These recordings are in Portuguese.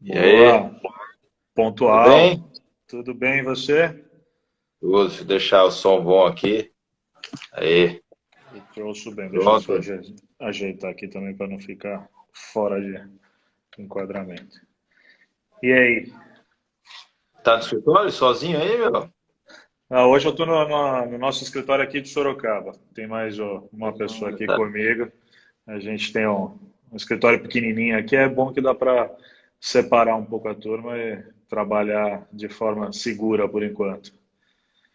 E aí, Boa, tudo pontual. bem? Tudo bem, e você? Tudo, deixa eu deixar o som bom aqui. Aí, Eu ouço bem, deixa eu só pronto. ajeitar aqui também para não ficar fora de enquadramento. E aí? Tá no escritório sozinho aí, meu? Hoje eu estou no nosso escritório aqui de Sorocaba. Tem mais uma pessoa aqui Tá. comigo. A gente tem um escritório pequenininho aqui. É bom que dá para separar um pouco a turma e trabalhar de forma segura por enquanto.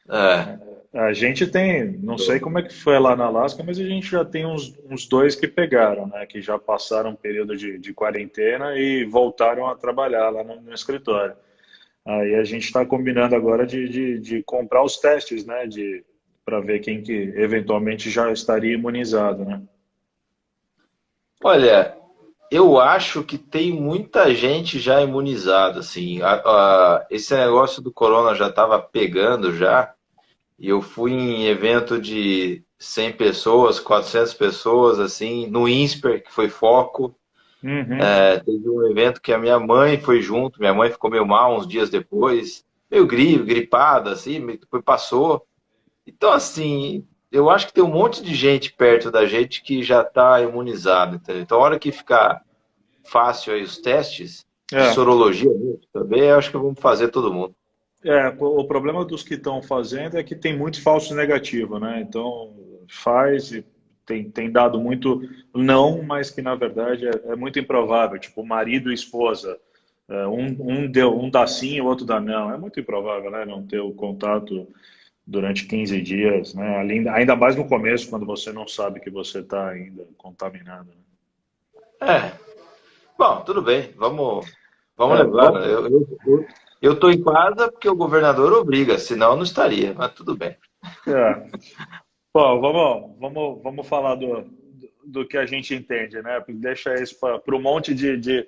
É, A gente tem, não sei como é que foi lá na Alaska, mas a gente já tem uns dois que pegaram, né? Que já passaram um período de quarentena e voltaram a trabalhar lá no escritório. Aí a gente está combinando agora de comprar os testes, né? Para ver quem que eventualmente já estaria imunizado, né? olha, eu acho que tem muita gente já imunizada, assim. Esse negócio do corona já estava pegando já, e eu fui em evento de 100 pessoas, 400 pessoas, assim, no INSPER, que foi foco. Uhum. Teve um evento que a minha mãe foi junto, minha mãe ficou meio mal uns dias depois, meio gripada, assim, depois passou. Então, assim, eu acho que tem um monte de gente perto da gente que já está imunizada, entendeu? Então, a hora que ficar fácil aí os testes de É, sorologia mesmo, também, eu acho que vamos fazer todo mundo. o problema dos que estão fazendo é que tem muito falso negativo, né? Então faz e tem dado muito não, mas que na verdade é muito improvável. Tipo, marido e esposa, um dá sim, o outro dá não. É muito improvável, né? Não ter o contato durante 15 dias, né? Ainda mais no começo, quando você não sabe que você está ainda contaminado, né? É, bom, tudo bem, vamos É, levando. bom, Eu tô em casa porque o governador obriga, senão eu não estaria, mas tudo bem. é. Bom, vamos falar do que a gente entende, né? Deixa isso para um monte de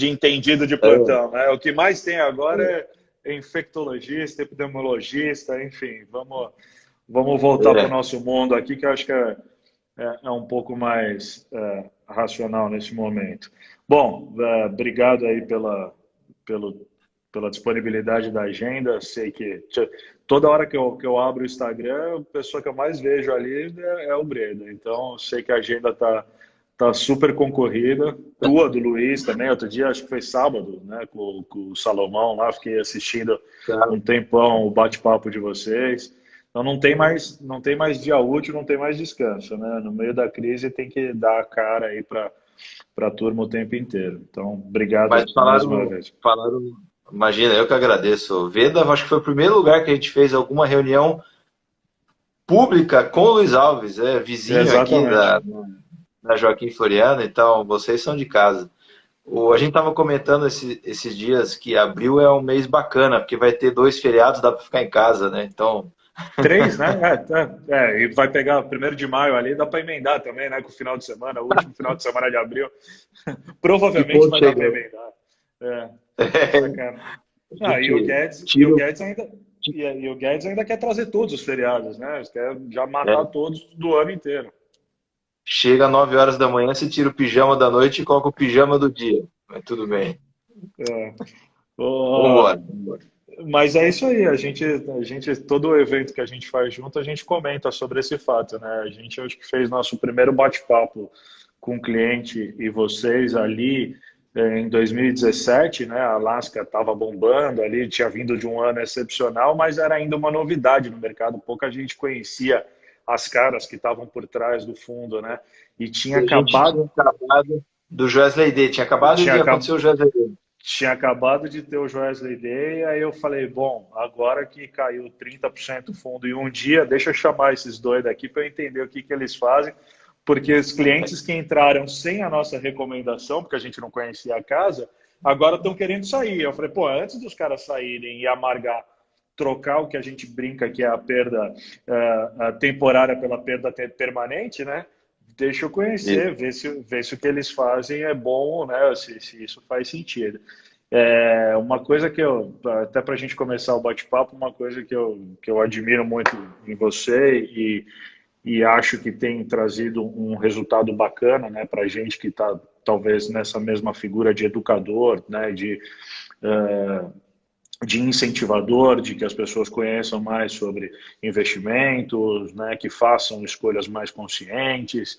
entendido de É, plantão, né? O que mais tem agora é infectologista, epidemiologista, enfim. Vamos voltar para o é. nosso mundo aqui, que eu acho que é um pouco mais racional nesse momento. Bom, obrigado aí pelo, pela disponibilidade da agenda. Sei que toda hora que eu abro o Instagram, a pessoa que eu mais vejo ali é o Breda. Então, sei que a agenda tá super concorrida. Tua, do Luiz também. Outro dia, acho que foi sábado, né, com o Salomão lá, fiquei assistindo Tá. um tempão o bate-papo de vocês. Então não tem mais dia útil, não tem mais descanso, né? No meio da crise tem que dar a cara aí para a turma o tempo inteiro. Então, obrigado Mas mais uma vez. imagina, eu que agradeço. Veda, acho que foi o primeiro lugar que a gente fez alguma reunião pública com o Luiz Alves, vizinho aqui Exatamente. da Joaquim Floriano, então vocês são de casa. A gente estava comentando esses dias que abril é um mês bacana, porque vai ter dois feriados, dá para ficar em casa, né? Então, Três, né? E vai pegar 1º de maio ali, dá para emendar também, né? Com o final de semana, o último final de semana de abril. que Provavelmente ponto vai dar para chegou? emendar. É, bacana. A Ah, e o gente Guedes, e o tira, Guedes ainda, e o Guedes ainda quer trazer todos os feriados, né? Ele quer já matar é, todos do ano inteiro. chega às 9 horas da manhã, você tira o pijama da noite e coloca o pijama do dia. Mas tudo bem. É. Vamos Ô, embora. mas é isso aí, todo evento que a gente faz junto, a gente comenta sobre esse fato, né? A gente acho que fez nosso primeiro bate-papo com o cliente e vocês ali em 2017, né? A Alaska estava bombando ali, tinha vindo de um ano excepcional, mas era ainda uma novidade no mercado, pouca gente conhecia as caras que estavam por trás do fundo, né? E tinha E a gente acabado, tinha acabado do Wesley Day, tinha acabado tinha de acontecer o Wesley Day. tinha acabado de ter o Joesley Day, aí eu falei, bom, agora que caiu 30% do fundo em um dia, deixa eu chamar esses dois daqui para eu entender o que eles fazem, porque os clientes que entraram sem a nossa recomendação, porque a gente não conhecia a casa, agora estão querendo sair. Eu falei, pô, antes dos caras saírem e amargar, trocar o que a gente brinca que é a perda temporária pela perda permanente, né? Deixa eu Isso. conhecer, ver se o que eles fazem é bom, né? Se isso faz sentido. Uma coisa que até para a gente começar o bate-papo, uma coisa que eu admiro muito em você e acho que tem trazido um resultado bacana, né, para a gente que está talvez nessa mesma figura de educador, né, de incentivador, de que as pessoas conheçam mais sobre investimentos, né, que façam escolhas mais conscientes.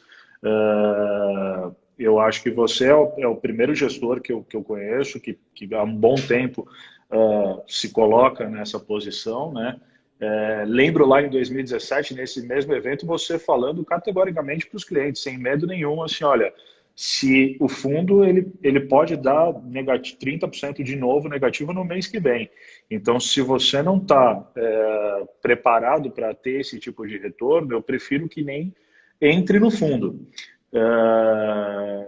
Eu acho que você é o primeiro gestor que eu conheço que há um bom tempo se coloca nessa posição, né? Lembro lá em 2017, nesse mesmo evento, você falando categoricamente para os clientes, sem medo nenhum, assim, olha, se o fundo ele pode dar 30% de novo negativo no mês que vem. Então, se você não está preparado para ter esse tipo de retorno, eu prefiro que nem entre no fundo.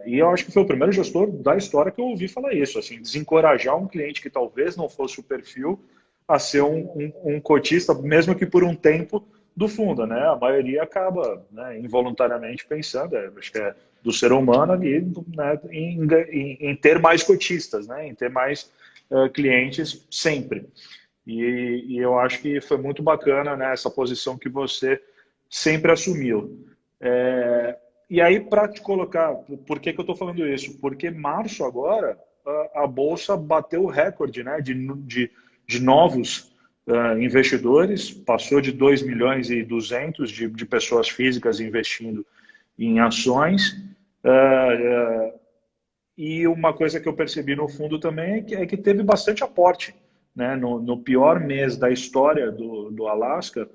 E eu acho que foi o primeiro gestor da história que eu ouvi falar isso, assim, desencorajar um cliente que talvez não fosse o perfil a ser um cotista, mesmo que por um tempo, do fundo, né? A maioria acaba, né, involuntariamente pensando, acho que é do ser humano ali, né, em ter mais cotistas, né? Em ter mais clientes sempre. E eu acho que foi muito bacana, né, essa posição que você sempre assumiu. E aí, para te colocar, por que eu estou falando isso? Porque março agora, a Bolsa bateu o recorde, né, de novos investidores, passou de 2 milhões e 200 de pessoas físicas investindo em ações. E uma coisa que eu percebi no fundo também é que teve bastante aporte, né? No pior mês da história do Alasca,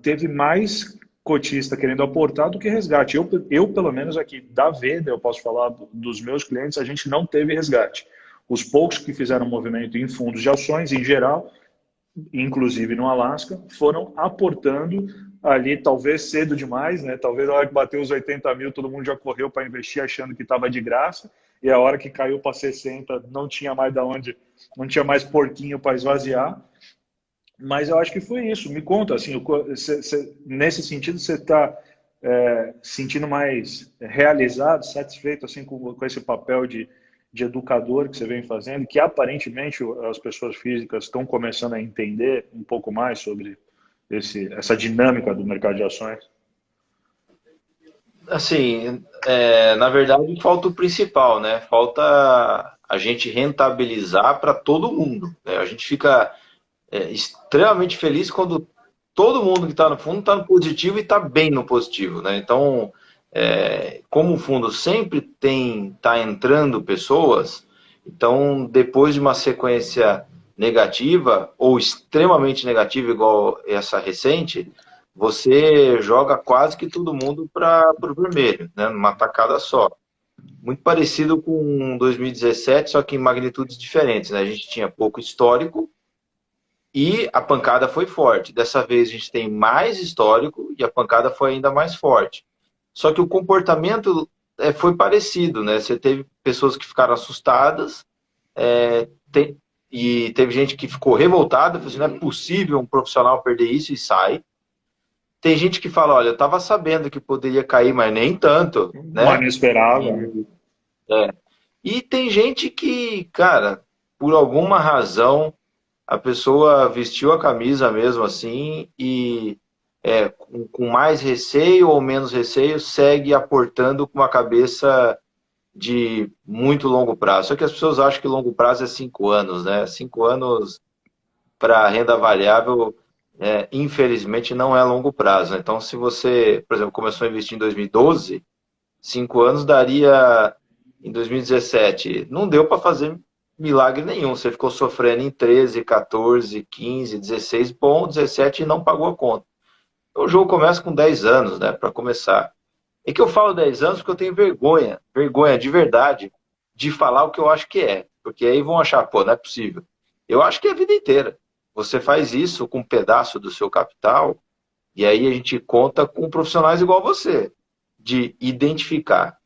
teve mais cotista querendo aportar do que resgate. Eu, pelo menos aqui da Veda, eu posso falar dos meus clientes, a gente não teve resgate. Os poucos que fizeram movimento em fundos de ações, em geral, inclusive no Alasca, foram aportando ali, talvez cedo demais, né? Talvez na hora que bateu os 80 mil, todo mundo já correu para investir achando que estava de graça, e a hora que caiu para 60, não tinha mais não tinha mais porquinho para esvaziar. Mas eu acho que foi isso. Me conta, assim, nesse sentido, você está sentindo mais realizado, satisfeito assim com esse papel de educador que você vem fazendo, que aparentemente as pessoas físicas estão começando a entender um pouco mais sobre essa dinâmica do mercado de ações? Assim, na verdade, falta o principal, né? Falta a gente rentabilizar para todo mundo, né? A gente fica extremamente feliz quando todo mundo que está no fundo está no positivo e está bem no positivo, né? Então, como o fundo sempre está entrando pessoas, então depois de uma sequência negativa ou extremamente negativa, igual essa recente, você joga quase que todo mundo para o vermelho, né? Numa tacada só. Muito parecido com 2017, só que em magnitudes diferentes, né? A gente tinha pouco histórico e a pancada foi forte. Dessa vez a gente tem mais histórico e a pancada foi ainda mais forte. Só que o comportamento foi parecido, né? Você teve pessoas que ficaram assustadas, e teve gente que ficou revoltada, falou assim, não é possível um profissional perder isso e sai. Tem gente que fala, olha, eu estava sabendo que poderia cair, mas nem tanto, né? Mas não esperava. E tem gente que, cara, por alguma razão, a pessoa vestiu a camisa mesmo assim e com mais receio ou menos receio, segue aportando com uma cabeça de muito longo prazo. Só que as pessoas acham que longo prazo é 5 anos, né? 5 anos para renda variável, infelizmente, não é longo prazo. Então, se você, por exemplo, começou a investir em 2012, 5 anos daria em 2017. Não deu para fazer milagre nenhum. Você ficou sofrendo em 13, 14, 15, 16, bom, 17 e não pagou a conta. Então, o jogo começa com 10 anos, né, para começar. É que eu falo 10 anos porque eu tenho vergonha de verdade, de falar o que eu acho que é. Porque aí vão achar, pô, não é possível. Eu acho que é a vida inteira. Você faz isso com um pedaço do seu capital, e aí a gente conta com profissionais igual você, de identificar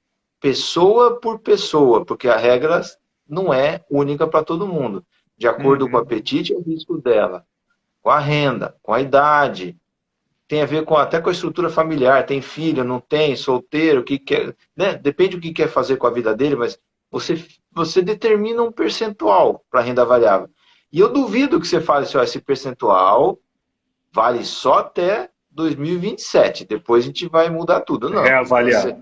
pessoa por pessoa, porque a regra não é única para todo mundo. De acordo com o apetite e o risco dela, com a renda, com a idade, tem a ver até com a estrutura familiar, tem filho, não tem, solteiro, o que quer, né? Depende do que quer fazer com a vida dele, mas você determina um percentual para renda variável. E eu duvido que você fale assim, ó, esse percentual vale só até 2027, depois a gente vai mudar tudo. Não. Reavaliar.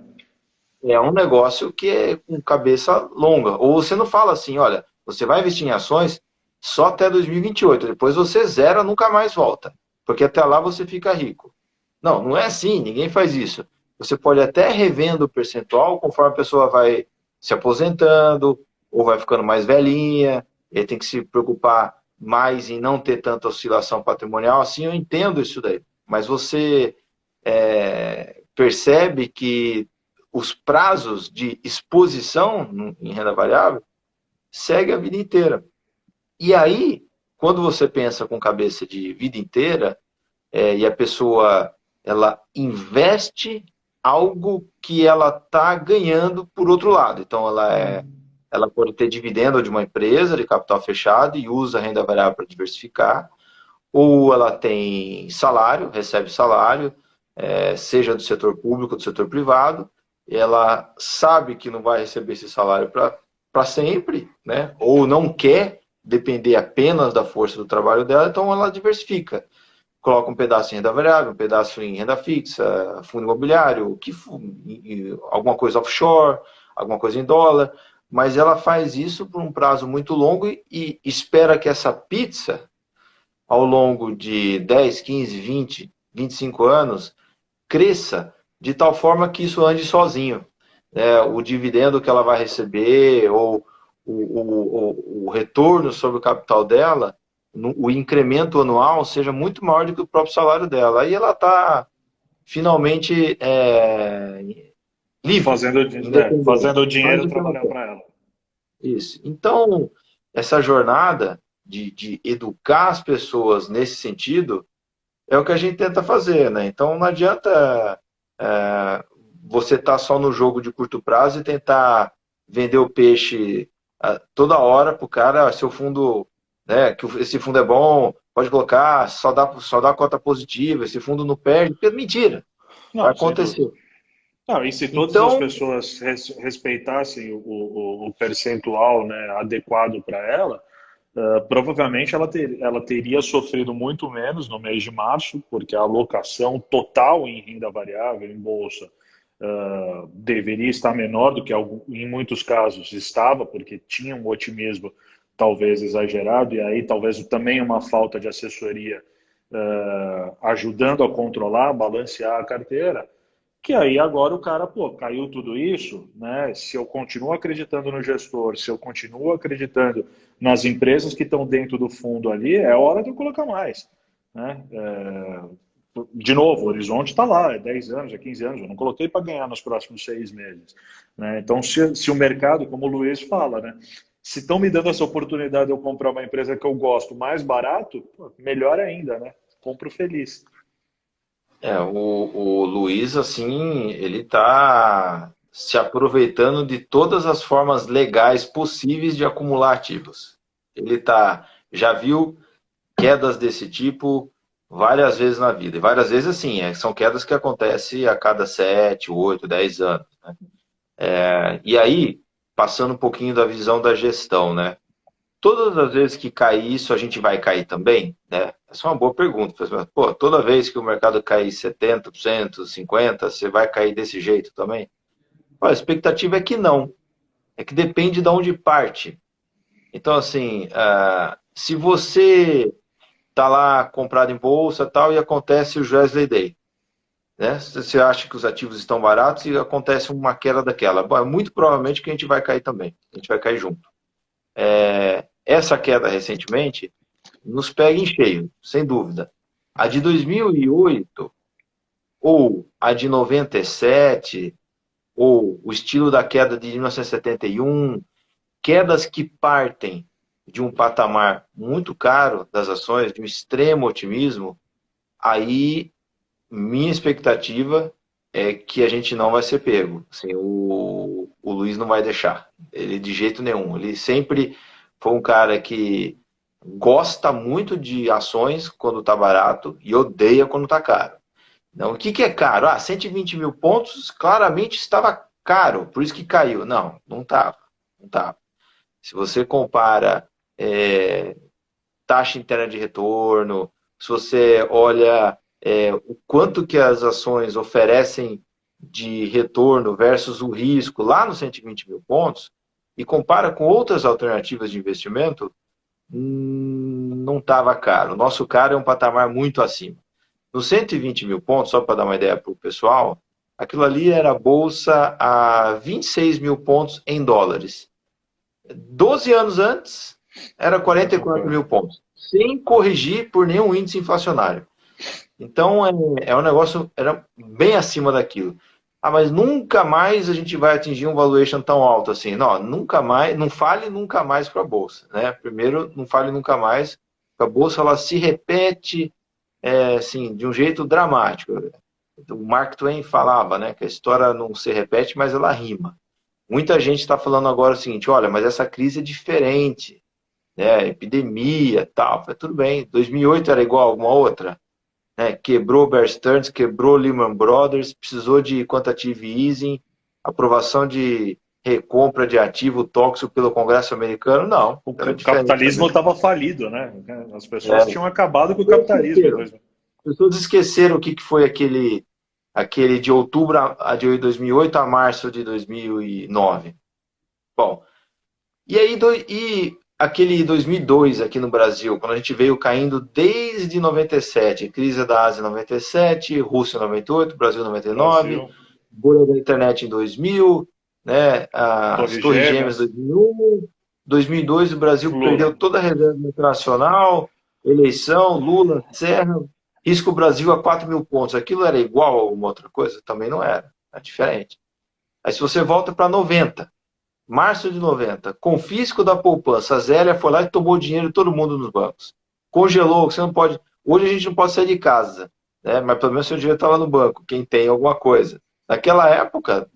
é um negócio que é com cabeça longa. Ou você não fala assim, olha, você vai investir em ações só até 2028, depois você zera, nunca mais volta, porque até lá você fica rico. Não, não é assim, ninguém faz isso. Você pode até revendo o percentual conforme a pessoa vai se aposentando ou vai ficando mais velhinha, ele tem que se preocupar mais em não ter tanta oscilação patrimonial. Assim, eu entendo isso daí. Mas você percebe que os prazos de exposição em renda variável seguem a vida inteira. E aí, quando você pensa com cabeça de vida inteira, e a pessoa ela investe algo que ela está ganhando por outro lado. Então, ela pode ter dividendo de uma empresa de capital fechado e usa a renda variável para diversificar, ou ela tem salário, recebe salário, seja do setor público ou do setor privado, ela sabe que não vai receber esse salário para sempre, né? Ou não quer depender apenas da força do trabalho dela, então ela diversifica. Coloca um pedaço em renda variável, um pedaço em renda fixa, fundo imobiliário, alguma coisa offshore, alguma coisa em dólar, mas ela faz isso por um prazo muito longo e espera que essa pizza, ao longo de 10, 15, 20, 25 anos, cresça de tal forma que isso ande sozinho. O dividendo que ela vai receber, ou o retorno sobre o capital dela, o incremento anual seja muito maior do que o próprio salário dela. Aí ela está finalmente livre, independente. Fazendo o dinheiro Onde que ela trabalhar quer. para ela. Isso. Então, essa jornada de educar as pessoas nesse sentido é o que a gente tenta fazer, né? Então não adianta você estar só no jogo de curto prazo e tentar vender o peixe toda hora para o cara, seu fundo, né? Que esse fundo é bom, pode colocar, só dá cota positiva, esse fundo não perde, porque é mentira, vai Não, sem dúvida. acontecer. Não, e se todas as Então, pessoas respeitassem o percentual, né, adequado para ela, provavelmente ela teria sofrido muito menos no mês de março, porque a alocação total em renda variável, em bolsa, deveria estar menor do que em muitos casos estava, porque tinha um otimismo talvez exagerado, e aí talvez também uma falta de assessoria ajudando a controlar, balancear a carteira. Que aí agora o cara, pô, caiu tudo isso, né? Se eu continuo acreditando no gestor, se eu continuo acreditando nas empresas que estão dentro do fundo ali, é hora de eu colocar mais, né? De novo, o horizonte está lá, é 10 anos, é 15 anos, eu não coloquei para ganhar nos próximos 6 meses, né? Então, se o mercado, como o Luiz fala, né? Se estão me dando essa oportunidade de eu comprar uma empresa que eu gosto mais barato, pô, melhor ainda, né? Compro feliz. o Luiz, assim, ele está se aproveitando de todas as formas legais possíveis de acumular ativos. Já viu quedas desse tipo várias vezes na vida. E várias vezes, assim, são quedas que acontecem a cada 7, 8, 10 anos. Né? E aí, passando um pouquinho da visão da gestão, né? Todas as vezes que cair isso, a gente vai cair também? Né? Essa é uma boa pergunta. Pô, toda vez que o mercado cair 70%, 50%, você vai cair desse jeito também? A expectativa é que não. É que depende de onde parte. Então, assim, se você está lá comprado em bolsa e tal, e acontece o Joesley Day. Né? Você acha que os ativos estão baratos e acontece uma queda daquela. Bom, é muito provavelmente que a gente vai cair também. A gente vai cair junto. Essa queda recentemente nos pega em cheio, sem dúvida. A de 2008, ou a de 97, ou o estilo da queda de 1971, quedas que partem de um patamar muito caro das ações, de um extremo otimismo, aí minha expectativa é que a gente não vai ser pego. Assim, o Luiz não vai deixar. Ele de jeito nenhum. Ele sempre foi um cara que gosta muito de ações quando está barato e odeia quando está caro. Não, o que é caro? 120 mil pontos claramente estava caro, por isso que caiu. Não, não estava. Não estava. Se você compara taxa interna de retorno, se você olha o quanto que as ações oferecem de retorno versus o risco lá nos 120 mil pontos e compara com outras alternativas de investimento, não estava caro. O nosso caro é um patamar muito acima. Nos 120 mil pontos, só para dar uma ideia para o pessoal, aquilo ali era a bolsa a 26 mil pontos em dólares. 12 anos antes, era 44 mil pontos, sem corrigir por nenhum índice inflacionário. Então, é um negócio, era bem acima daquilo. Ah, mas nunca mais a gente vai atingir um valuation tão alto assim. Não, nunca mais, não fale nunca mais para a Bolsa, né? Primeiro, não fale nunca mais, porque a Bolsa ela se repete assim, de um jeito dramático. O Mark Twain falava, né, que a história não se repete, mas ela rima. Muita gente está falando agora o seguinte, olha, mas essa crise é diferente, né? Epidemia, tal. Falei, tudo bem, 2008 era igual a alguma outra? Né? Quebrou Bear Stearns, quebrou Lehman Brothers, precisou de quantitative easing, aprovação de recompra de ativo tóxico pelo Congresso americano, não. O capitalismo estava falido, né? As pessoas tinham acabado com o capitalismo. As pessoas esqueceram o que foi aquele de outubro de 2008 a março de 2009. Bom, e aí aquele 2002 aqui no Brasil, quando a gente veio caindo desde 97, crise da Ásia em 97, Rússia em 98, Brasil em 99, bolha da internet em 2000, né, as Torres Gêmeas em 2001, 2002 o Brasil perdeu toda a reserva internacional, eleição, Lula, Serra, risco Brasil a 4 mil pontos. Aquilo era igual a alguma outra coisa? Também não era, é diferente. Aí se você volta para 90, março de 90, confisco da poupança, a Zélia foi lá e tomou o dinheiro de todo mundo nos bancos. Congelou, você não pode... Hoje a gente não pode sair de casa, né? Mas pelo menos seu dinheiro está lá no banco, quem tem alguma coisa. Naquela época,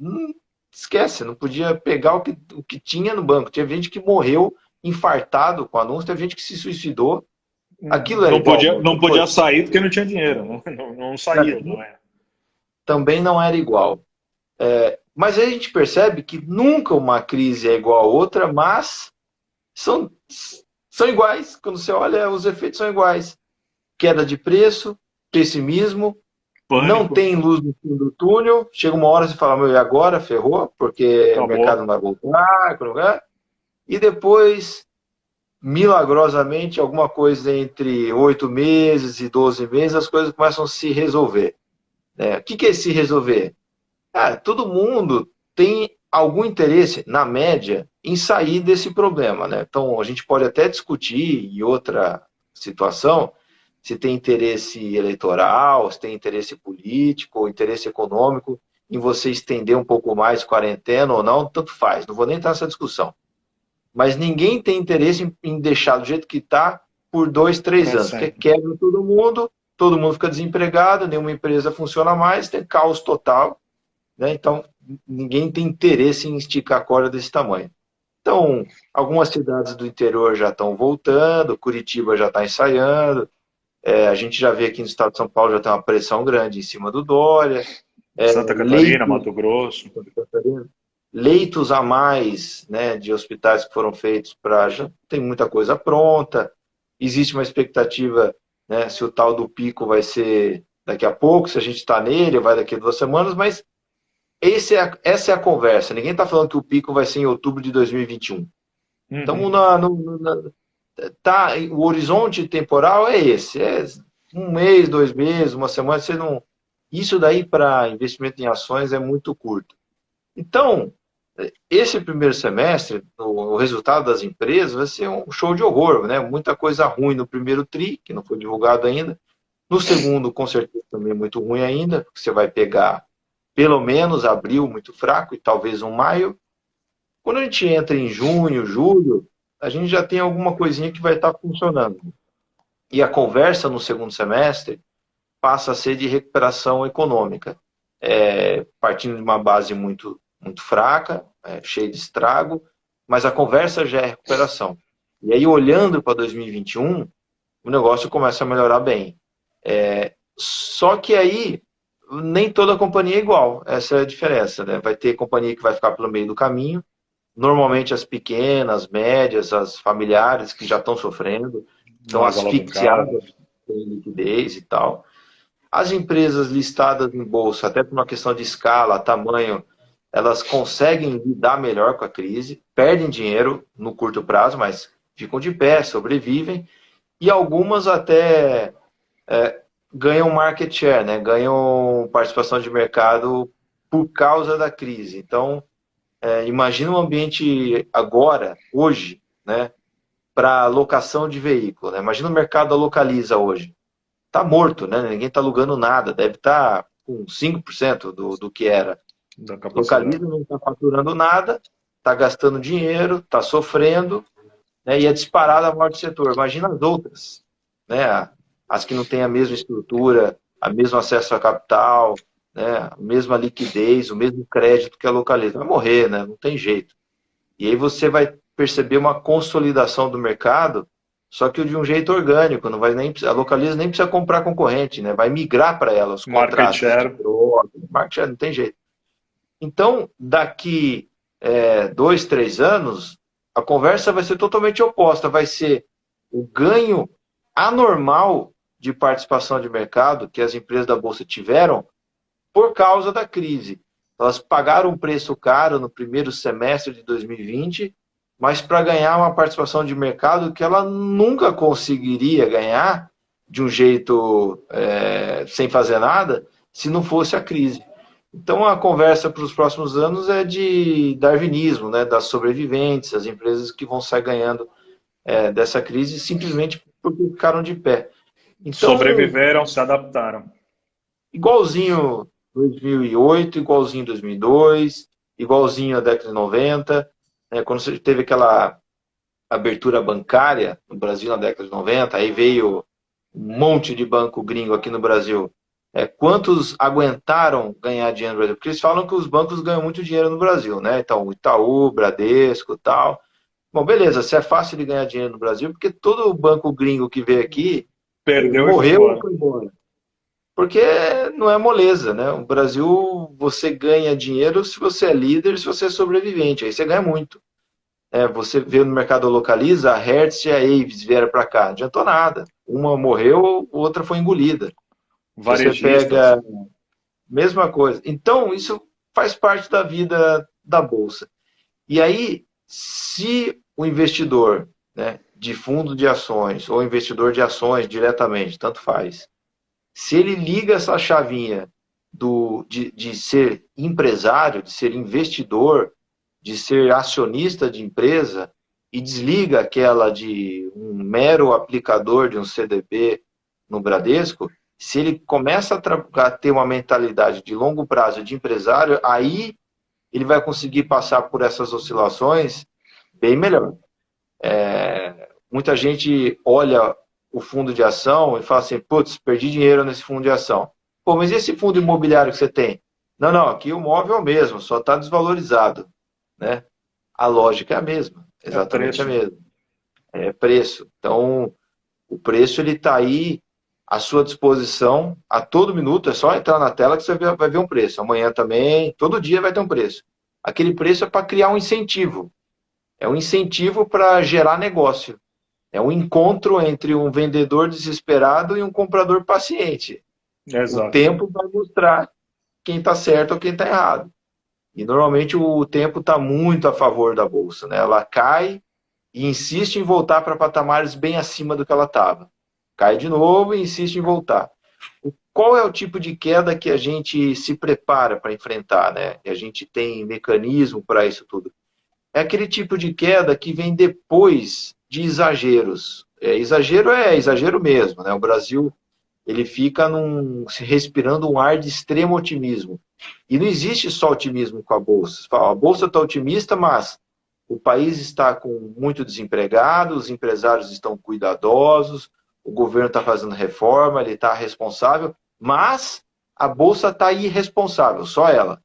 esquece, não podia pegar o que tinha no banco. Tinha gente que morreu infartado com o anúncio, teve gente que se suicidou. Aquilo era não podia sair porque não tinha dinheiro, não saía. Não era. Também não era igual. Mas aí a gente percebe que nunca uma crise é igual a outra, mas são iguais. Quando você olha, os efeitos são iguais. Queda de preço, pessimismo, pânico. Não tem luz no fim do túnel. Chega uma hora e você fala, meu, e agora? Ferrou? Porque o mercado não vai voltar. E depois, milagrosamente, alguma coisa entre 8 meses e 12 meses, as coisas começam a se resolver. O que é se resolver? Todo mundo tem algum interesse, na média, em sair desse problema, né? Então, a gente pode até discutir, em outra situação, se tem interesse eleitoral, se tem interesse político, ou interesse econômico, em você estender um pouco mais a quarentena ou não, tanto faz. Não vou nem entrar nessa discussão. Mas ninguém tem interesse em deixar do jeito que está por 2, 3 anos. Porque quebra todo mundo fica desempregado, nenhuma empresa funciona mais, tem caos total. Né? Então, ninguém tem interesse em esticar a corda desse tamanho. Então, algumas cidades do interior já estão voltando, Curitiba já está ensaiando, a gente já vê aqui no estado de São Paulo já tem uma pressão grande em cima do Dória. Santa Catarina, Mato Grosso. Leitos a mais, né, de hospitais que foram feitos já tem muita coisa pronta. Existe uma expectativa, né, se o tal do pico vai ser daqui a pouco, se a gente está nele, vai daqui a 2 semanas, mas essa é a conversa. Ninguém está falando que o pico vai ser em outubro de 2021. Então, o horizonte temporal é esse. É 1 mês, 2 meses, 1 semana. Isso daí para investimento em ações é muito curto. Então, esse primeiro semestre, o resultado das empresas vai ser um show de horror, né? Muita coisa ruim no primeiro TRI, que não foi divulgado ainda. No segundo, com certeza, também muito ruim ainda, porque você vai pegar pelo menos abril muito fraco e talvez um maio. Quando a gente entra em junho, julho, a gente já tem alguma coisinha que vai estar funcionando. E a conversa no segundo semestre passa a ser de recuperação econômica, partindo de uma base muito, muito fraca, cheia de estrago, mas a conversa já é recuperação. E aí, olhando para 2021, o negócio começa a melhorar bem. Só que aí, nem toda companhia é igual, essa é a diferença, né? Vai ter companhia que vai ficar pelo meio do caminho, normalmente as pequenas, médias, as familiares que já estão sofrendo, estão asfixiadas, sem liquidez e tal. As empresas listadas em bolsa, até por uma questão de escala, tamanho, elas conseguem lidar melhor com a crise, perdem dinheiro no curto prazo, mas ficam de pé, sobrevivem, e algumas até ganham market share, né? Ganham participação de mercado por causa da crise. Então, imagina um ambiente agora, hoje, né, para locação de veículo. Né? Imagina o mercado da Localiza hoje. Está morto, né? Ninguém está alugando nada, deve estar com 5% do que era. Da capacidade. Localiza não está faturando nada, está gastando dinheiro, está sofrendo, né? E é disparada a morte do setor. Imagina as outras, né? As que não têm a mesma estrutura, a mesmo acesso a capital, né? A mesma liquidez, o mesmo crédito que a Localiza. Vai morrer, né? Não tem jeito. E aí você vai perceber uma consolidação do mercado, só que de um jeito orgânico, não vai nem, a Localiza nem precisa comprar concorrente, né? Vai migrar para ela os Market contratos de share. droga, market share, não tem jeito. Então, daqui 2, 3 anos, a conversa vai ser totalmente oposta. Vai ser o ganho anormal de participação de mercado que as empresas da Bolsa tiveram por causa da crise. Elas pagaram um preço caro no primeiro semestre de 2020, mas para ganhar uma participação de mercado que ela nunca conseguiria ganhar de um jeito sem fazer nada, se não fosse a crise. Então a conversa para os próximos anos é de darwinismo, né, das sobreviventes, as empresas que vão sair ganhando dessa crise simplesmente porque ficaram de pé. Então, Sobreviveram, se adaptaram. igualzinho 2008, igualzinho 2002, igualzinho a década de 90, né, quando você teve aquela abertura bancária no Brasil na década de 90, aí veio um monte de banco gringo aqui no Brasil. Quantos aguentaram ganhar dinheiro no Brasil? Porque eles falam que os bancos ganham muito dinheiro no Brasil, né? Então, Itaú, Bradesco e tal. Bom, beleza, se é fácil de ganhar dinheiro no Brasil, porque todo banco gringo que veio aqui Perdeu e foi morreu ou embora. foi embora. Porque não é moleza, né? O Brasil, você ganha dinheiro se você é líder, se você é sobrevivente. Aí você ganha muito. Você vê no mercado Localiza, a Hertz e a Avis vieram para cá. Não adiantou nada. Uma morreu, outra foi engolida. Você Varejistas. pega mesma coisa. Então, isso faz parte da vida da Bolsa. E aí, se o investidor, né, de fundo de ações ou investidor de ações diretamente, tanto faz, se ele liga essa chavinha de ser empresário, de ser investidor, de ser acionista de empresa e desliga aquela de um mero aplicador de um CDB no Bradesco, se ele começa a ter uma mentalidade de longo prazo de empresário, aí ele vai conseguir passar por essas oscilações bem melhor. Muita gente olha o fundo de ação e fala assim, putz, perdi dinheiro nesse fundo de ação. Pô, mas e esse fundo imobiliário que você tem? Não, não, aqui o móvel é o mesmo, só está desvalorizado. Né? A lógica é a mesma, É exatamente a preço. mesma. É preço. Então, o preço ele está aí à sua disposição a todo minuto, é só entrar na tela que você vai ver um preço. Amanhã também, todo dia vai ter um preço. Aquele preço é para criar um incentivo. É um incentivo para gerar negócio. É um encontro entre um vendedor desesperado e um comprador paciente. O Exato. tempo vai mostrar quem está certo ou quem está errado. E normalmente o tempo está muito a favor da bolsa, né? Ela cai e insiste em voltar para patamares bem acima do que ela estava. Cai de novo e insiste em voltar. Qual é o tipo de queda que a gente se prepara para enfrentar, né? E a gente tem mecanismo para isso tudo. É aquele tipo de queda que vem depois de exageros. Exagero é exagero mesmo, né? O Brasil ele fica respirando um ar de extremo otimismo. E não existe só otimismo com a Bolsa. A Bolsa está otimista, mas o país está com muito desempregado, os empresários estão cuidadosos, o governo está fazendo reforma, ele está responsável, mas a Bolsa está irresponsável, só ela.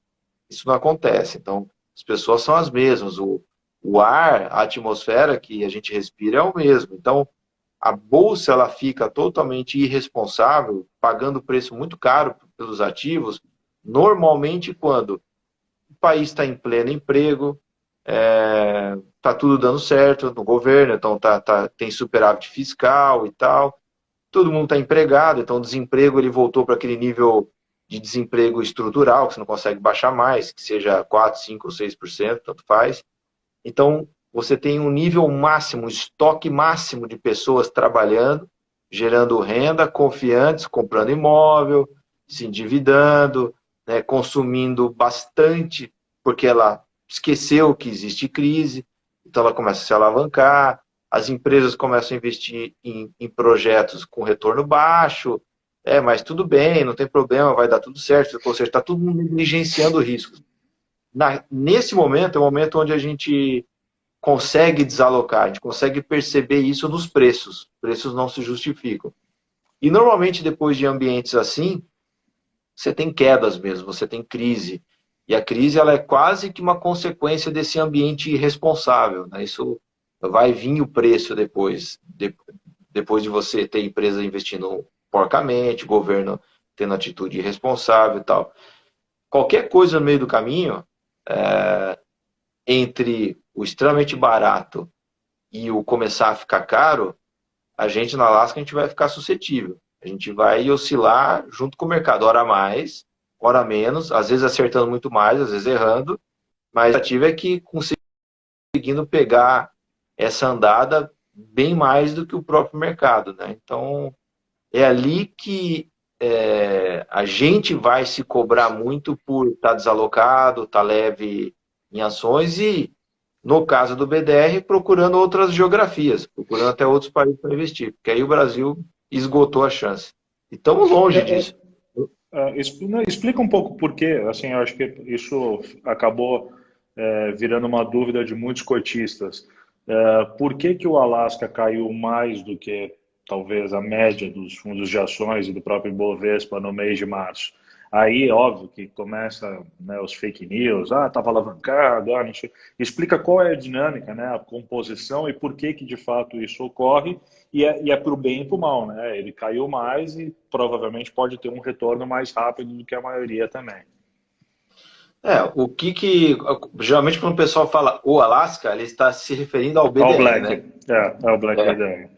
Isso não acontece. Então, as pessoas são as mesmas. O ar, a atmosfera que a gente respira é o mesmo. Então, a bolsa ela fica totalmente irresponsável, pagando preço muito caro pelos ativos, normalmente quando o país está em pleno emprego, está tudo dando certo no governo, então tem superávit fiscal e tal. todo mundo está empregado, então o desemprego ele voltou para aquele nível de desemprego estrutural, que você não consegue baixar mais, que seja 4, 5 ou 6%, tanto faz. Então, você tem um nível máximo, um estoque máximo de pessoas trabalhando, gerando renda, confiantes, comprando imóvel, se endividando, né, consumindo bastante, porque ela esqueceu que existe crise, então ela começa a se alavancar, as empresas começam a investir em projetos com retorno baixo, mas tudo bem, não tem problema, vai dar tudo certo, ou seja, está todo mundo negligenciando o risco. Nesse momento, é o momento onde a gente consegue desalocar, a gente consegue perceber isso nos preços. Os preços não se justificam. E normalmente depois de ambientes assim, você tem quedas mesmo, você tem crise. E a crise ela é quase que uma consequência desse ambiente irresponsável, né? Isso vai vir o preço depois de você ter empresa investindo porcamente, governo tendo atitude irresponsável e tal. Qualquer coisa no meio do caminho, entre o extremamente barato e o começar a ficar caro, a gente na Alaska a gente vai ficar suscetível. A gente vai oscilar junto com o mercado, hora mais, hora menos, às vezes acertando muito mais, às vezes errando, mas a expectativa é que conseguindo pegar essa andada bem mais do que o próprio mercado, né? Então, é ali que a gente vai se cobrar muito por estar desalocado, estar leve em ações e, no caso do BDR, procurando outras geografias, procurando até outros países para investir, porque aí o Brasil esgotou a chance. E estamos longe disso. Explica um pouco por quê. Assim, eu acho que isso acabou virando uma dúvida de muitos cotistas. Por que que o Alasca caiu mais do que talvez a média dos fundos de ações e do próprio Ibovespa no mês de março? Aí, óbvio, que começa, né, os fake news, estava alavancado, não sei. Explica qual é a dinâmica, né, a composição e por que que de fato isso ocorre, e é para o bem e para o mal, né? Ele caiu mais e provavelmente pode ter um retorno mais rápido do que a maioria também. O que geralmente quando o pessoal fala o Alasca, ele está se referindo ao All BDR, Black, né? é o Black BDR.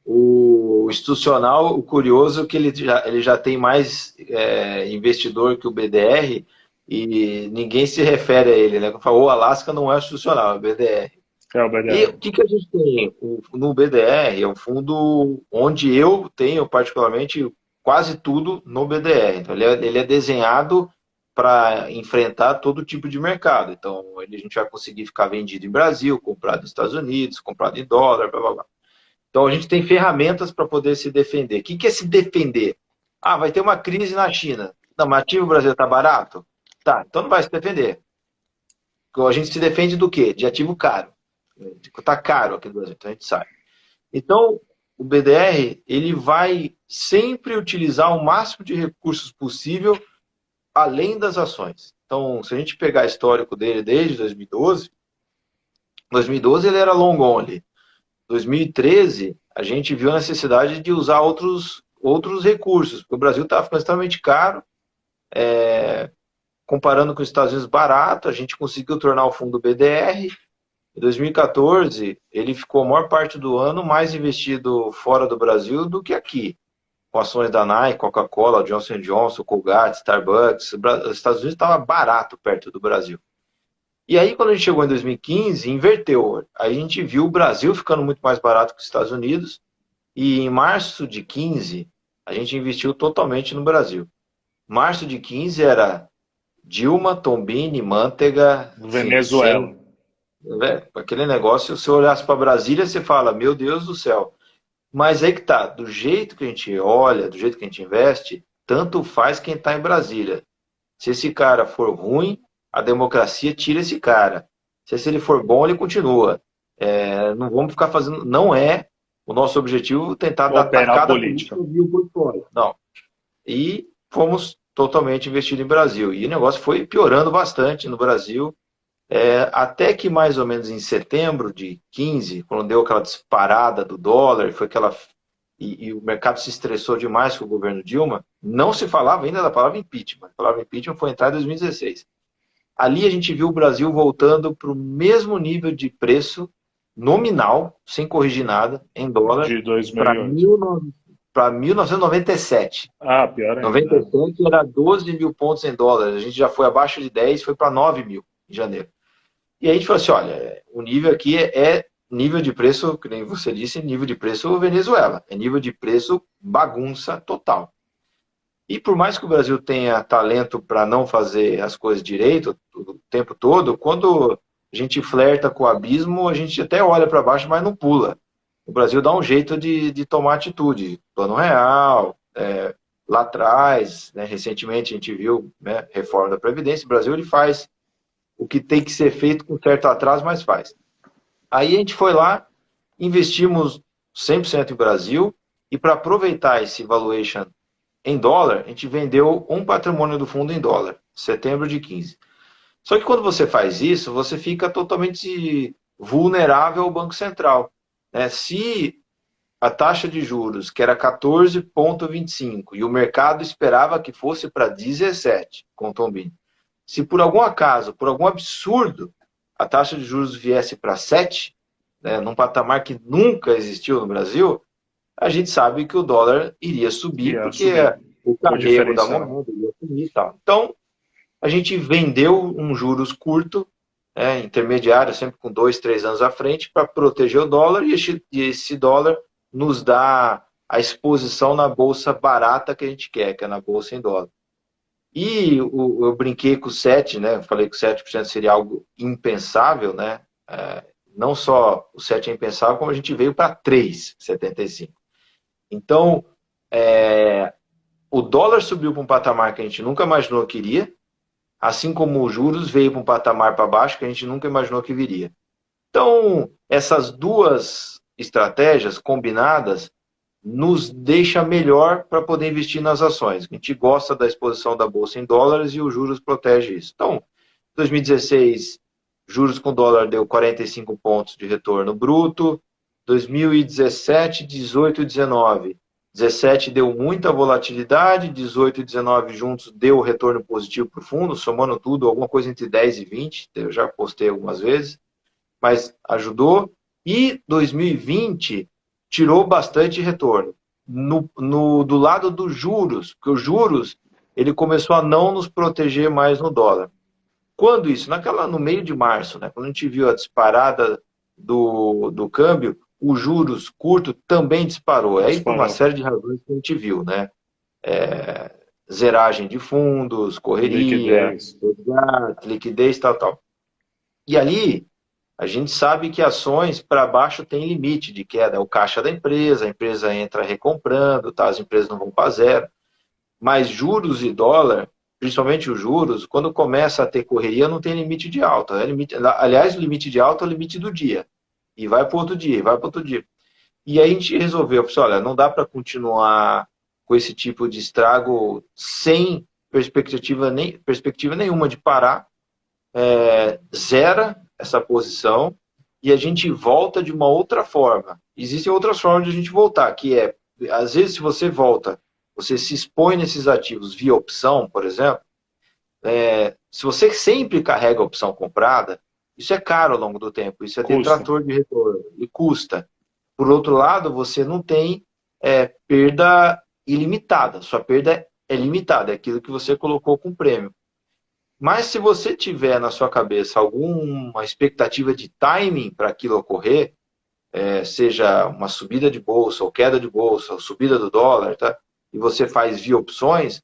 O institucional, o curioso é que ele já tem mais investidor que o BDR e ninguém se refere a ele, né? O Alasca não é institucional, é o BDR. É o E BDR. o que a gente tem? No BDR é um fundo onde eu tenho particularmente quase tudo no BDR. Então ele é desenhado para enfrentar todo tipo de mercado. Então a gente vai conseguir ficar vendido em Brasil, comprado nos Estados Unidos, comprado em dólar, blá blá blá. Então a gente tem ferramentas para poder se defender. O que é se defender? Vai ter uma crise na China. Não, mas ativo brasileiro está barato? Tá, então não vai se defender. A gente se defende do quê? De ativo caro. Está caro aqui no Brasil, então a gente sai. Então, o BDR ele vai sempre utilizar o máximo de recursos possível além das ações. Então, se a gente pegar o histórico dele desde 2012 ele era long only. 2013, a gente viu a necessidade de usar outros recursos, porque o Brasil estava ficando extremamente caro, comparando com os Estados Unidos barato, a gente conseguiu tornar o fundo BDR. Em 2014, ele ficou a maior parte do ano mais investido fora do Brasil do que aqui, com ações da Nike, Coca-Cola, Johnson & Johnson, Colgate, Starbucks. Os Estados Unidos estava barato perto do Brasil. E aí, quando a gente chegou em 2015, inverteu. Aí a gente viu o Brasil ficando muito mais barato que os Estados Unidos. E em março de 15, a gente investiu totalmente no Brasil. Março de 15 era Dilma, Tombini, Manteiga, Venezuela. Aquele negócio, se você olhasse para Brasília, você fala, meu Deus do céu. Mas aí que tá, do jeito que a gente olha, do jeito que a gente investe, tanto faz quem está em Brasília. Se esse cara for ruim, a democracia tira esse cara. Se ele for bom, ele continua. Não vamos ficar fazendo... Não é o nosso objetivo tentar dar tacada política por fora. Não. E fomos totalmente investidos em Brasil. E o negócio foi piorando bastante no Brasil. Até que mais ou menos em setembro de 15, quando deu aquela disparada do dólar, foi e o mercado se estressou demais com o governo Dilma, não se falava ainda da palavra impeachment. A palavra impeachment foi entrar em 2016. Ali a gente viu o Brasil voltando para o mesmo nível de preço nominal, sem corrigir nada, em dólar, de 2008. para 1997. Ah, pior ainda. 97 era 12 mil pontos em dólares. A gente já foi abaixo de 10, foi para 9 mil em janeiro. E aí a gente falou assim, olha, o nível aqui é nível de preço, que nem você disse, nível de preço Venezuela. É nível de preço bagunça total. E por mais que o Brasil tenha talento para não fazer as coisas direito o tempo todo, quando a gente flerta com o abismo, a gente até olha para baixo, mas não pula. O Brasil dá um jeito de tomar atitude. Plano Real, lá atrás, né, recentemente a gente viu, né, reforma da Previdência. O Brasil ele faz o que tem que ser feito com certo atraso, mas faz. Aí a gente foi lá, investimos 100% em Brasil, e para aproveitar esse valuation em dólar, a gente vendeu um patrimônio do fundo em dólar, setembro de 15. Só que quando você faz isso, você fica totalmente vulnerável ao Banco Central, né? Se a taxa de juros, que era 14,25, e o mercado esperava que fosse para 17, com o Tombini, se por algum acaso, por algum absurdo, a taxa de juros viesse para 7, né, num patamar que nunca existiu no Brasil, a gente sabe que o dólar iria subir, porque o carrego da moeda iria subir e tal. Então, a gente vendeu um juros curto, intermediário, sempre com 2, 3 anos à frente, para proteger o dólar, e esse dólar nos dá a exposição na bolsa barata que a gente quer, que é na bolsa em dólar. E eu brinquei com o 7, né? Falei que o 7% seria algo impensável, né? Não só o 7 é impensável, como a gente veio para 3,75. Então, o dólar subiu para um patamar que a gente nunca imaginou que iria, assim como os juros veio para um patamar para baixo que a gente nunca imaginou que viria. Então, essas duas estratégias combinadas nos deixa melhor para poder investir nas ações. A gente gosta da exposição da bolsa em dólares e os juros protege isso. Então, 2016, juros com dólar deu 45 pontos de retorno bruto. 2017, 18 e 19. 17 deu muita volatilidade, 18 e 19 juntos deu retorno positivo para o fundo, somando tudo, alguma coisa entre 10 e 20, eu já postei algumas vezes, mas ajudou. E 2020 tirou bastante retorno. Do lado dos juros, porque os juros ele começou a não nos proteger mais no dólar. Quando isso? No meio de março, né, quando a gente viu a disparada do câmbio, os juros curto também disparou. Aí por uma série de razões que a gente viu, né? Zeragem de fundos, correria, liquidez, tal. E ali, a gente sabe que ações para baixo tem limite de queda. É o caixa da empresa, a empresa entra recomprando, tá? As empresas não vão para zero. Mas juros e dólar, principalmente os juros, quando começa a ter correria, não tem limite de alta. Aliás, o limite de alta é o limite do dia. E vai para outro dia, e vai para outro dia. E aí a gente resolveu, olha, não dá para continuar com esse tipo de estrago sem perspectiva nenhuma de parar. Zera essa posição e a gente volta de uma outra forma. Existem outras formas de a gente voltar, que às vezes, se você volta, você se expõe nesses ativos via opção, por exemplo, se você sempre carrega a opção comprada, isso é caro ao longo do tempo, isso é detrator de retorno e custa. Por outro lado, você não tem perda ilimitada, sua perda é limitada, é aquilo que você colocou com prêmio. Mas se você tiver na sua cabeça alguma expectativa de timing para aquilo ocorrer, seja uma subida de bolsa, ou queda de bolsa, ou subida do dólar, tá? E você faz via opções,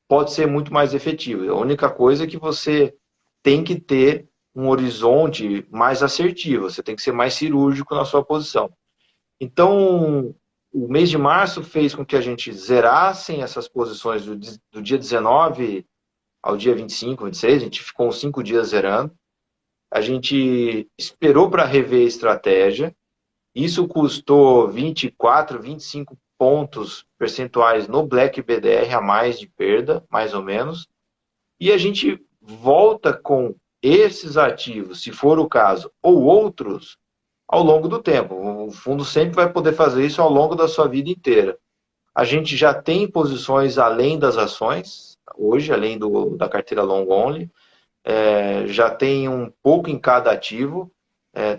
pode ser muito mais efetivo. A única coisa é que você tem que ter um horizonte mais assertivo, você tem que ser mais cirúrgico na sua posição. Então, o mês de março fez com que a gente zerassem essas posições do dia 19 ao dia 25, 26, a gente ficou uns 5 dias zerando. A gente esperou para rever a estratégia. Isso custou 24, 25 pontos percentuais no Black BDR a mais de perda, mais ou menos. E a gente volta com esses ativos, se for o caso, ou outros, ao longo do tempo. O fundo sempre vai poder fazer isso ao longo da sua vida inteira. A gente já tem posições além das ações, hoje, além da carteira long only, já tem um pouco em cada ativo,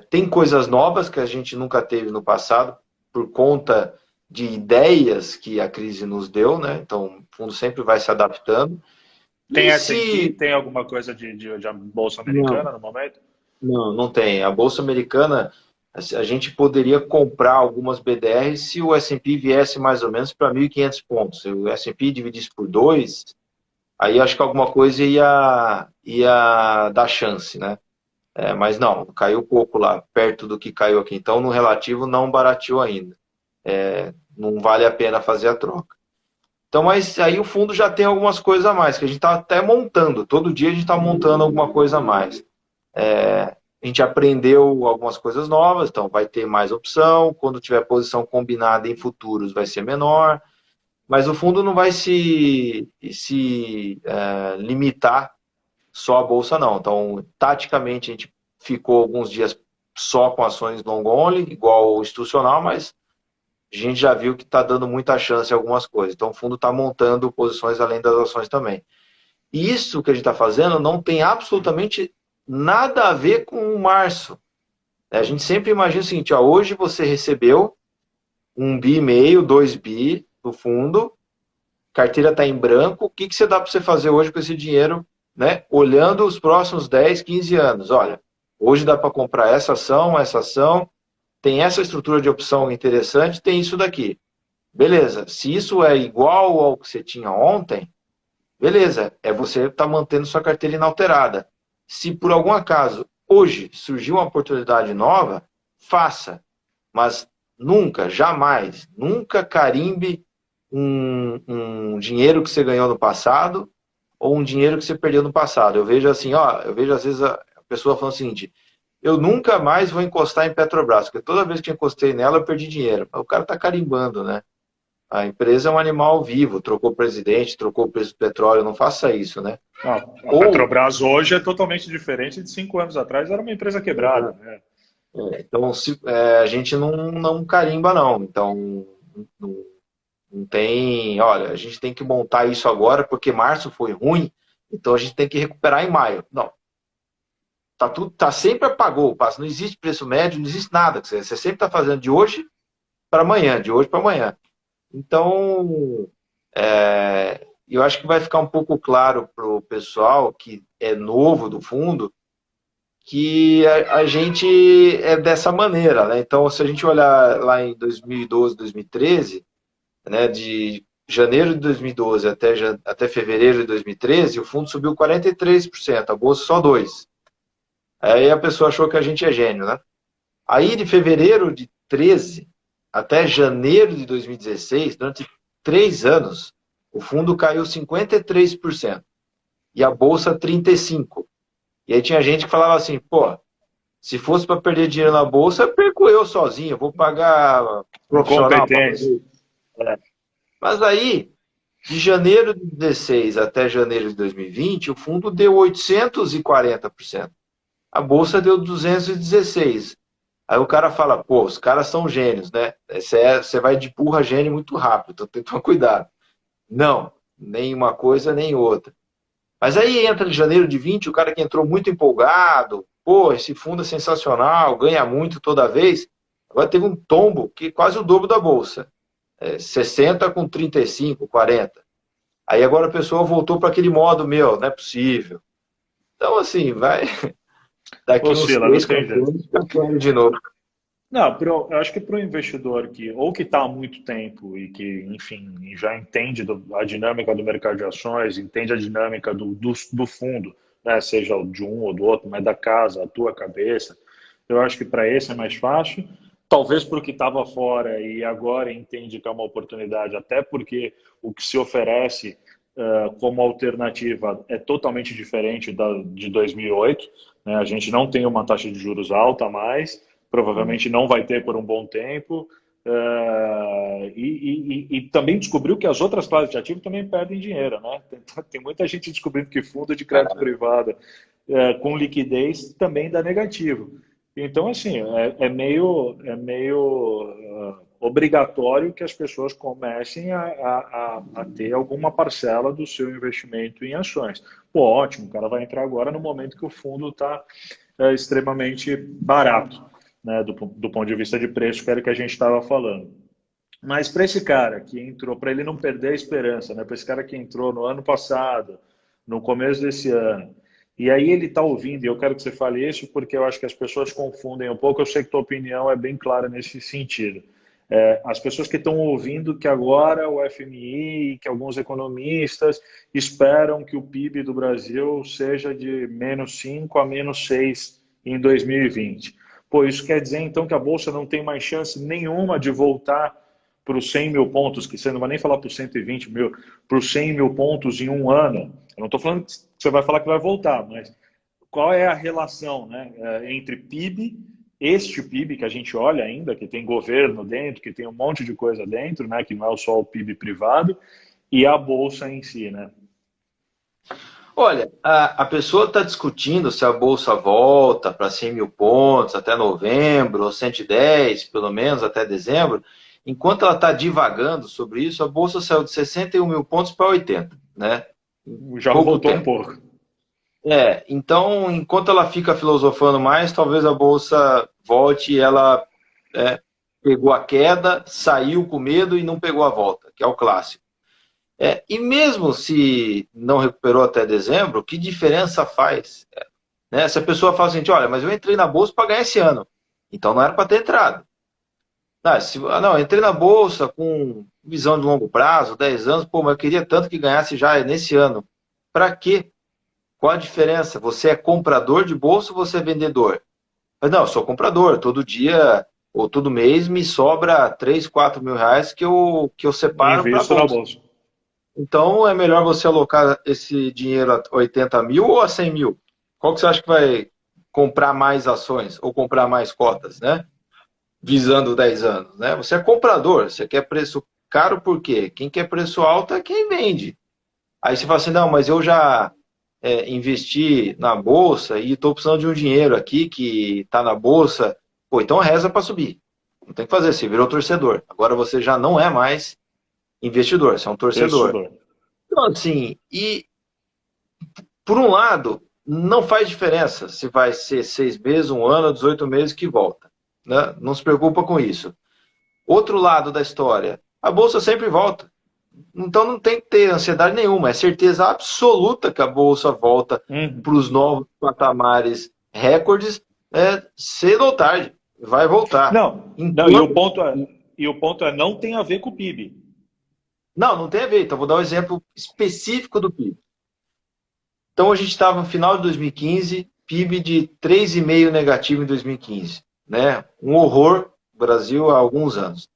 tem coisas novas que a gente nunca teve no passado, por conta de ideias que a crise nos deu, né? Então, o fundo sempre vai se adaptando. Tem E S&P, se... tem alguma coisa de bolsa Não, americana no momento? não tem. A Bolsa Americana, a gente poderia comprar algumas BDRs se o S&P viesse mais ou menos para 1.500 pontos. Se o S&P dividisse por 2, aí acho que alguma coisa ia dar chance, né? Mas não, caiu pouco lá, perto do que caiu aqui. Então, no relativo, não barateou ainda. Não vale a pena fazer a troca. Então, mas aí o fundo já tem algumas coisas a mais, que a gente está até montando. Todo dia a gente está montando alguma coisa a mais. A gente aprendeu algumas coisas novas, então vai ter mais opção. Quando tiver posição combinada em futuros, vai ser menor. Mas o fundo não vai se limitar só à bolsa, não. Então, taticamente, a gente ficou alguns dias só com ações long only, igual o institucional, mas a gente já viu que está dando muita chance em algumas coisas. Então, o fundo está montando posições além das ações também. E isso que a gente está fazendo não tem absolutamente nada a ver com o março. A gente sempre imagina o seguinte, ó, hoje você recebeu 1,5 bi, 2 bi do fundo, carteira está em branco, o que você dá para você fazer hoje com esse dinheiro, né? Olhando os próximos 10, 15 anos. Olha, hoje dá para comprar essa ação, tem essa estrutura de opção interessante, tem isso daqui. Beleza, se isso é igual ao que você tinha ontem, beleza, você está mantendo sua carteira inalterada. Se por algum acaso hoje surgiu uma oportunidade nova, faça. Mas nunca, jamais, nunca carimbe um dinheiro que você ganhou no passado ou um dinheiro que você perdeu no passado. Eu vejo assim, ó, eu vejo às vezes a pessoa falando o seguinte, eu nunca mais vou encostar em Petrobras, porque toda vez que eu encostei nela eu perdi dinheiro. O cara está carimbando, né? A empresa é um animal vivo, trocou o presidente, trocou o preço do petróleo, não faça isso, né? A Ou, Petrobras hoje é totalmente diferente de 5 anos atrás, era uma empresa quebrada, né? então, a gente não carimba, não. Então, não, não tem. Olha, a gente tem que montar isso agora, porque março foi ruim, então a gente tem que recuperar em maio. Não. Tá sempre apagou, não existe preço médio, não existe nada. Você sempre está fazendo de hoje para amanhã, de hoje para amanhã. Então, eu acho que vai ficar um pouco claro para o pessoal que é novo do fundo que a gente é dessa maneira, né? Então, se a gente olhar lá em 2012, 2013, né, de janeiro de 2012 até fevereiro de 2013, o fundo subiu 43%, a bolsa só 2%. Aí a pessoa achou que a gente é gênio, né? Aí de fevereiro de 13 até janeiro de 2016, durante 3 anos, o fundo caiu 53% e a bolsa 35%. E aí tinha gente que falava assim, pô, se fosse para perder dinheiro na bolsa, eu perco eu sozinho, eu vou pagar profissional para Incompetente. fazer isso. Mas aí, de janeiro de 16 até janeiro de 2020, o fundo deu 840%. A bolsa deu 216%. Aí o cara fala, pô, os caras são gênios, né? Você vai de burra a gênio muito rápido, então tem que tomar cuidado. Não, nem uma coisa nem outra. Mas aí entra em janeiro de 20, o cara que entrou muito empolgado, pô, esse fundo é sensacional, ganha muito toda vez. Agora teve um tombo que é quase o dobro da bolsa. 60 com 35, 40. Aí agora a pessoa voltou para aquele modo, meu, não é possível. Então, assim, vai. Daqui uns Oscila, não 3, tem 4 jeito. anos, fica claro de novo. Não, eu acho que para o investidor que ou que está há muito tempo e que, enfim, já entende a dinâmica do mercado de ações, entende a dinâmica do fundo, né, seja o de um ou do outro, mas da casa, a tua cabeça, eu acho que para esse é mais fácil. Talvez porque estava fora e agora entende que é uma oportunidade, até porque o que se oferece como alternativa é totalmente diferente de 2008, né? A gente não tem uma taxa de juros alta mais, provavelmente não vai ter por um bom tempo. E também descobriu que as outras classes de ativo também perdem dinheiro, né? Tem muita gente descobrindo que fundo de crédito privado com liquidez também dá negativo. Então, assim, é meio obrigatório que as pessoas comecem a ter alguma parcela do seu investimento em ações. Pô, ótimo, o cara vai entrar agora no momento que o fundo está extremamente barato, né, do ponto de vista de preço, que era o que a gente estava falando. Mas para esse cara que entrou, para ele não perder a esperança, né? Para esse cara que entrou no ano passado, no começo desse ano, e aí ele está ouvindo, e eu quero que você fale isso porque eu acho que as pessoas confundem um pouco, eu sei que tua opinião é bem clara nesse sentido. As pessoas que estão ouvindo que agora o FMI, que alguns economistas esperam que o PIB do Brasil seja de -5 a -6 em 2020. Pô, isso quer dizer então que a Bolsa não tem mais chance nenhuma de voltar para os 100 mil pontos, que você não vai nem falar para os 120 mil, para os 100 mil pontos em um ano. Eu não estou falando que você vai falar que vai voltar, mas qual é a relação, né, entre PIB, este PIB que a gente olha ainda, que tem governo dentro, que tem um monte de coisa dentro, né, que não é só o PIB privado, e a Bolsa em si, né? Olha, a pessoa está discutindo se a Bolsa volta para 100 mil pontos até novembro, ou 110, pelo menos, até dezembro. Enquanto ela está divagando sobre isso, a Bolsa saiu de 61 mil pontos para 80, né? Em Já pouco voltou um tempo. pouco. Então, enquanto ela fica filosofando mais, talvez a Bolsa volte e ela pegou a queda, saiu com medo e não pegou a volta, que é o clássico. E mesmo se não recuperou até dezembro, que diferença faz? Né? Se a pessoa fala assim, olha, mas eu entrei na Bolsa para ganhar esse ano, então não era para ter entrado. Não, entrei na Bolsa com visão de longo prazo, 10 anos, pô, mas eu queria tanto que ganhasse já nesse ano. Para quê? Qual a diferença? Você é comprador de bolsa ou você é vendedor? Mas não, eu sou comprador. Todo dia ou todo mês me sobra 3, 4 mil reais que eu separo para a Invisto na bolsa. Bolsa. Então é melhor você alocar esse dinheiro a 80 mil ou a 100 mil? Qual que você acha que vai comprar mais ações ou comprar mais cotas, né? Visando 10 anos, né? Você é comprador, você quer preço caro por quê? Quem quer preço alto é quem vende. Aí você fala assim, não, mas eu já investi na bolsa e estou precisando de um dinheiro aqui que está na bolsa. Pô, então reza para subir. Não tem o que fazer, você virou torcedor. Agora você já não é mais investidor, você é um torcedor. Investidor. Então, assim, e por um lado, não faz diferença se vai ser 6 meses, um ano, 18 meses que volta. Né? Não se preocupa com isso. Outro lado da história, a bolsa sempre volta. Então não tem que ter ansiedade nenhuma, é certeza absoluta que a bolsa volta para os novos patamares recordes, cedo ou tarde, vai voltar. Não, e o ponto é não tem a ver com o PIB. Não tem a ver. Então vou dar um exemplo específico do PIB. Então a gente estava no final de 2015, PIB de 3,5 negativo em 2015, né? Um horror no Brasil há alguns anos.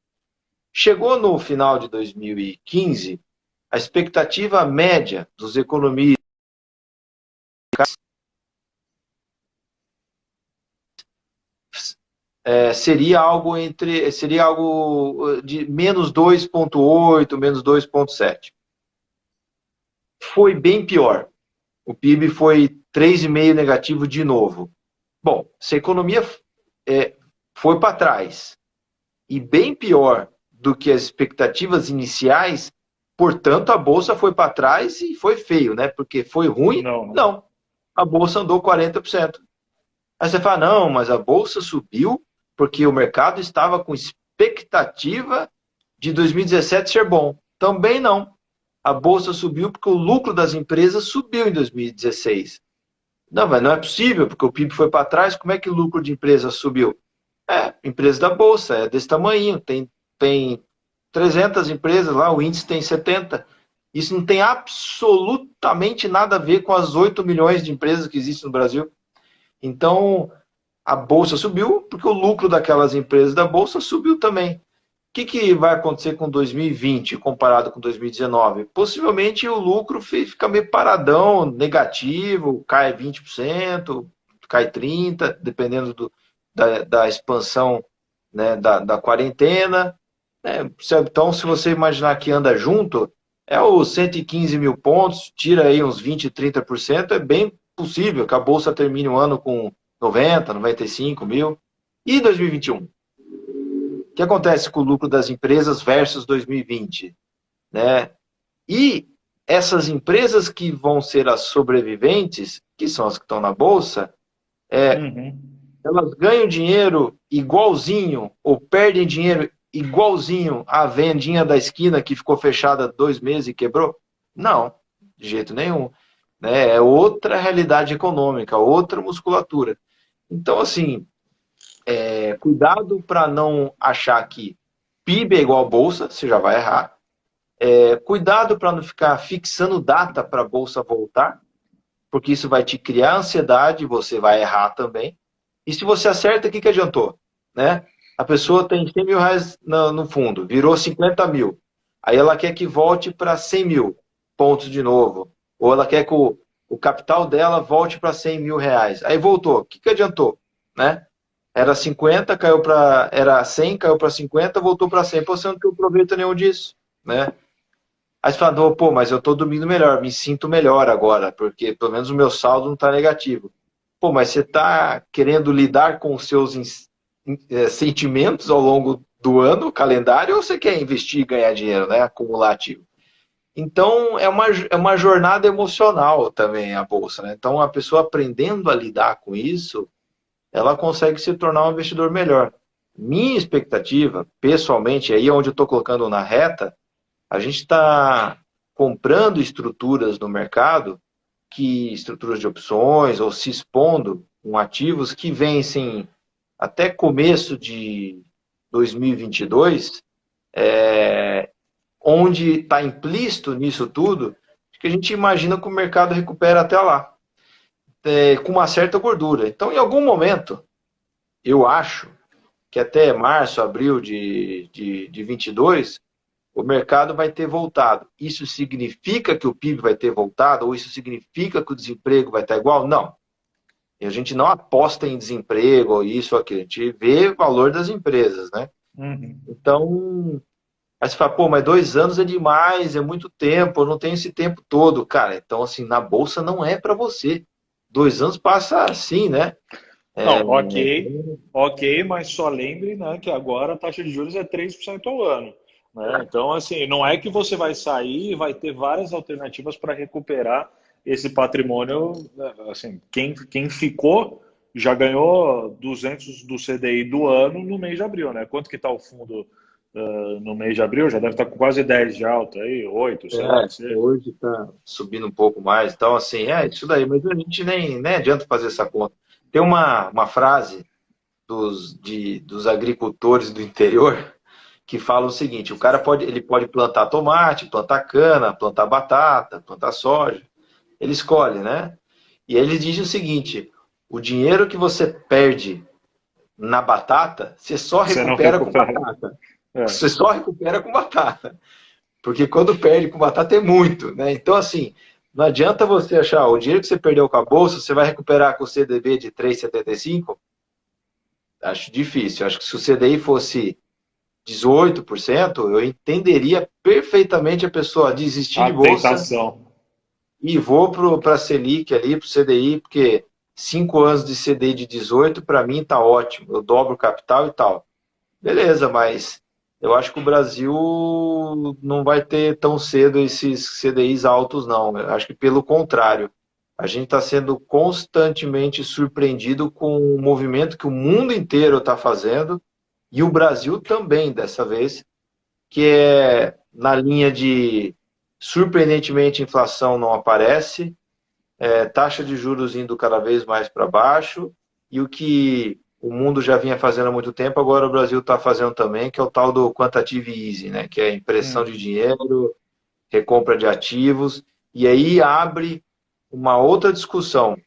Chegou no final de 2015, a expectativa média dos economistas seria algo de -2,8, -2,7. Foi bem pior. O PIB foi 3,5 negativo de novo. Bom, se a economia foi para trás e bem pior do que as expectativas iniciais, portanto, a Bolsa foi para trás e foi feio, né? Porque foi ruim? Não. A Bolsa andou 40%. Aí você fala, não, mas a Bolsa subiu porque o mercado estava com expectativa de 2017 ser bom. Também não. A Bolsa subiu porque o lucro das empresas subiu em 2016. Não, mas não é possível, porque o PIB foi para trás, como é que o lucro de empresa subiu? Empresa da Bolsa, é desse tamanho, tem 300 empresas lá, o índice tem 70. Isso não tem absolutamente nada a ver com as 8 milhões de empresas que existem no Brasil. Então, a Bolsa subiu porque o lucro daquelas empresas da Bolsa subiu também. O que vai acontecer com 2020 comparado com 2019? Possivelmente o lucro fica meio paradão, negativo, cai 20%, cai 30%, dependendo da expansão, né, da quarentena. Então, se você imaginar que anda junto, é os 115 mil pontos, tira aí uns 20%, 30%, é bem possível que a Bolsa termine o ano com 90, 95 mil. E 2021? O que acontece com o lucro das empresas versus 2020? Né? E essas empresas que vão ser as sobreviventes, que são as que estão na Bolsa, elas ganham dinheiro igualzinho ou perdem dinheiro igualzinho à vendinha da esquina que ficou fechada 2 meses e quebrou? Não, de jeito nenhum. Né? É outra realidade econômica, outra musculatura. Então, assim, cuidado para não achar que PIB é igual a bolsa, você já vai errar. Cuidado para não ficar fixando data para a bolsa voltar, porque isso vai te criar ansiedade, você vai errar também. E se você acerta, o que adiantou? Né? A pessoa tem 100 mil reais no fundo, virou 50 mil. Aí ela quer que volte para 100 mil pontos de novo. Ou ela quer que o capital dela volte para 100 mil reais. Aí voltou. O que adiantou? Né? Era 50, caiu para. Era 100, caiu para 50, voltou para 100. Pô, você não tem proveito nenhum disso. Né? Aí você fala, pô, mas eu estou dormindo melhor, me sinto melhor agora, porque pelo menos o meu saldo não está negativo. Pô, mas você está querendo lidar com os seus sentimentos ao longo do ano, calendário, ou você quer investir e ganhar dinheiro, né? Acumular ativo. Então, é uma jornada emocional também a bolsa, né? Então, a pessoa aprendendo a lidar com isso, ela consegue se tornar um investidor melhor. Minha expectativa, pessoalmente, aí é onde eu estou colocando na reta, a gente está comprando estruturas no mercado, estruturas de opções, ou se expondo com ativos que vencem até começo de 2022, onde está implícito nisso tudo, que a gente imagina que o mercado recupera até lá, com uma certa gordura. Então, em algum momento, eu acho que até março, abril de 22, o mercado vai ter voltado. Isso significa que o PIB vai ter voltado? Ou isso significa que o desemprego vai estar igual? Não. E a gente não aposta em desemprego, ou isso ou aquilo. A gente vê o valor das empresas, né? Uhum. Então, aí você fala, pô, mas 2 anos é demais, é muito tempo, eu não tenho esse tempo todo. Cara, então, assim, na Bolsa não é para você. 2 anos passa assim, né? Não, ok, mas só lembre, né, que agora a taxa de juros é 3% ao ano. Né? Então, assim, não é que você vai sair e vai ter várias alternativas para recuperar esse patrimônio. Né? Assim, quem ficou já ganhou 200 do CDI do ano no mês de abril. Né? Quanto que está o fundo no mês de abril? Já deve estar com quase 10 de alta, aí, 8, sei lá. Hoje está subindo um pouco mais. Então, assim, isso daí, mas a gente nem adianta fazer essa conta. Tem uma frase dos agricultores do interior que fala o seguinte: o cara ele pode plantar tomate, plantar cana, plantar batata, plantar soja. Ele escolhe, né? E aí ele diz o seguinte: o dinheiro que você perde na batata, você só Você não recupera com recupera. batata. Você só recupera com batata. Porque quando perde com batata é muito, né? Então, assim, não adianta você achar o dinheiro que você perdeu com a bolsa, você vai recuperar com o CDB de 3,75. Acho difícil. Acho que se o CDI fosse 18%, eu entenderia perfeitamente a pessoa desistir A de bolsa tentação. e vou para a Selic ali, para o CDI, porque 5 anos de CDI de 18, para mim tá ótimo. Eu dobro o capital e tal. Beleza, mas eu acho que o Brasil não vai ter tão cedo esses CDIs altos, não. Eu acho que pelo contrário. A gente está sendo constantemente surpreendido com o movimento que o mundo inteiro está fazendo, e o Brasil também, dessa vez, que é na linha de, surpreendentemente, inflação não aparece, taxa de juros indo cada vez mais para baixo, e o que o mundo já vinha fazendo há muito tempo, agora o Brasil está fazendo também, que é o tal do quantitative easing, né? Que é impressão de dinheiro, recompra de ativos, e aí abre uma outra discussão.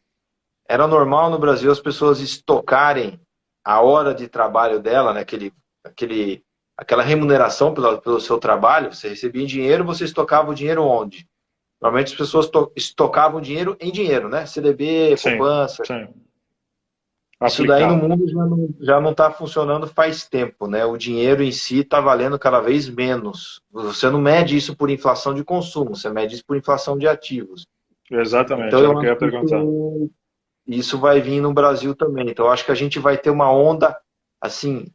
Era normal no Brasil as pessoas estocarem a hora de trabalho dela, né? Aquela remuneração pelo seu trabalho, você recebia em dinheiro, você estocava o dinheiro onde? Normalmente as pessoas estocavam dinheiro em dinheiro, né? CDB, Sim, poupança. sim. Isso daí no Aplicado. mundo já não está funcionando faz tempo, né? O dinheiro em si está valendo cada vez menos. Você não mede isso por inflação de consumo, você mede isso por inflação de ativos. Então Exatamente, era eu o que eu acho ia que perguntar. isso vai vir no Brasil também. Então eu acho que a gente vai ter uma onda assim,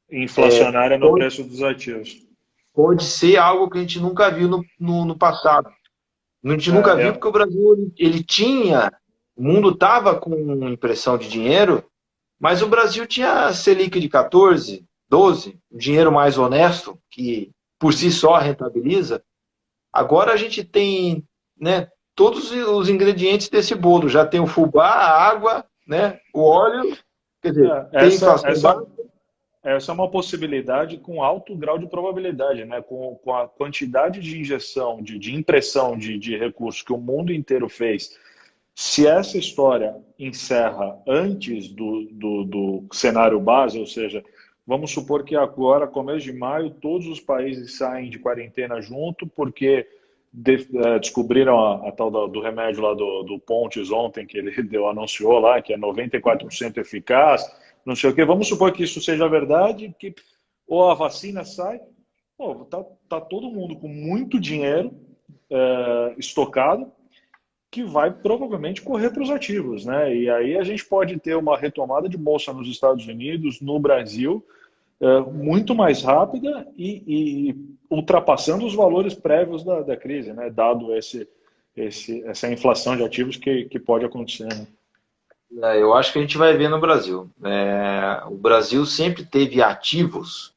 Inflacionária no pode, preço dos ativos. pode ser algo que a gente nunca viu no passado. A gente nunca É, viu porque o Brasil ele tinha, o mundo estava com impressão de dinheiro, mas o Brasil tinha Selic de 14, 12, um dinheiro mais honesto, que por si só rentabiliza. Agora a gente tem, né, todos os ingredientes desse bolo. Já tem o fubá, a água, né, o óleo, quer dizer, É, tem inflação baixa. essa é uma possibilidade com alto grau de probabilidade, né? Com a quantidade de injeção, de impressão de recursos que o mundo inteiro fez. Se essa história encerra antes do cenário base, ou seja, vamos supor que agora, começo de maio, todos os países saem de quarentena junto, porque descobriram a tal do remédio lá do Pontes ontem, que ele anunciou lá, que é 94% eficaz, não sei o quê. Vamos supor que isso seja verdade, que ou a vacina sai, pô, tá todo mundo com muito dinheiro estocado, que vai provavelmente correr para os ativos, né? E aí a gente pode ter uma retomada de bolsa nos Estados Unidos, no Brasil, muito mais rápida e ultrapassando os valores prévios da crise, né? Dado essa inflação de ativos que pode acontecer, né? Eu acho que a gente vai ver no Brasil. O Brasil sempre teve ativos,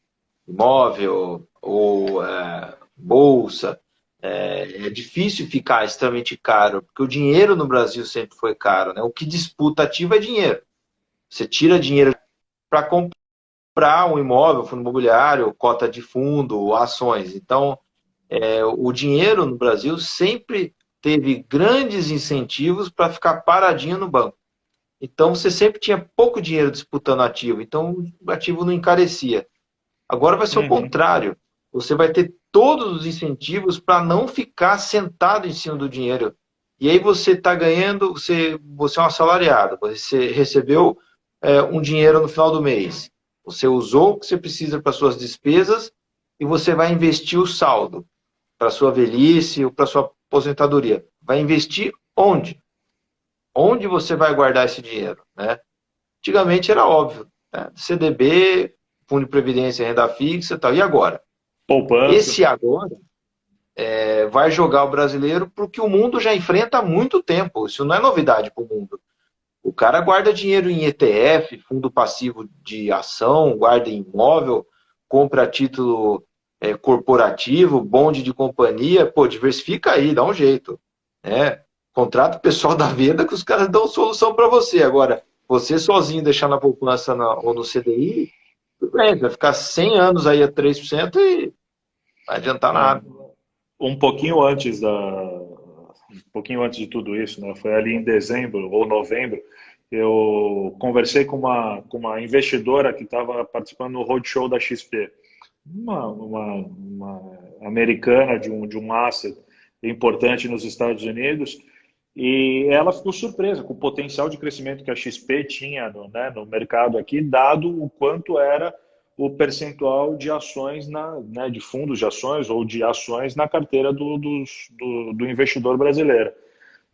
imóvel ou bolsa. É difícil ficar extremamente caro, porque o dinheiro no Brasil sempre foi caro, né? O que disputa ativo é dinheiro. Você tira dinheiro para comprar um imóvel, fundo imobiliário, cota de fundo, ações. Então, o dinheiro no Brasil sempre teve grandes incentivos para ficar paradinho no banco. Então, você sempre tinha pouco dinheiro disputando ativo, então o ativo não encarecia. Agora vai ser o Uhum. contrário. Você vai ter todos os incentivos para não ficar sentado em cima do dinheiro. E aí você está ganhando, você é um assalariado, você recebeu um dinheiro no final do mês. Você usou o que você precisa para suas despesas e você vai investir o saldo para sua velhice ou para sua aposentadoria. Vai investir onde? Onde você vai guardar esse dinheiro, né? Antigamente era óbvio, né? CDB, Fundo de Previdência, renda fixa e tal. E agora? Poupança. Esse agora vai jogar o brasileiro porque o mundo já enfrenta há muito tempo. Isso não é novidade para o mundo. O cara guarda dinheiro em ETF, fundo passivo de ação, guarda em imóvel, compra título corporativo, bonde de companhia. Pô, diversifica aí, dá um jeito, né? Contrata o pessoal da venda que os caras dão solução para você. Agora, você sozinho deixar na poupança ou no CDI, tudo bem, vai ficar 100 anos aí a 3% e não vai adiantar É, nada. um pouquinho antes de tudo isso, né? Foi ali em dezembro ou novembro, eu conversei com uma investidora que estava participando no roadshow da XP, uma americana de um asset importante nos Estados Unidos, e ela ficou surpresa com o potencial de crescimento que a XP tinha no mercado aqui, dado o quanto era o percentual de ações, né, de fundos de ações ou de ações na carteira do investidor brasileiro.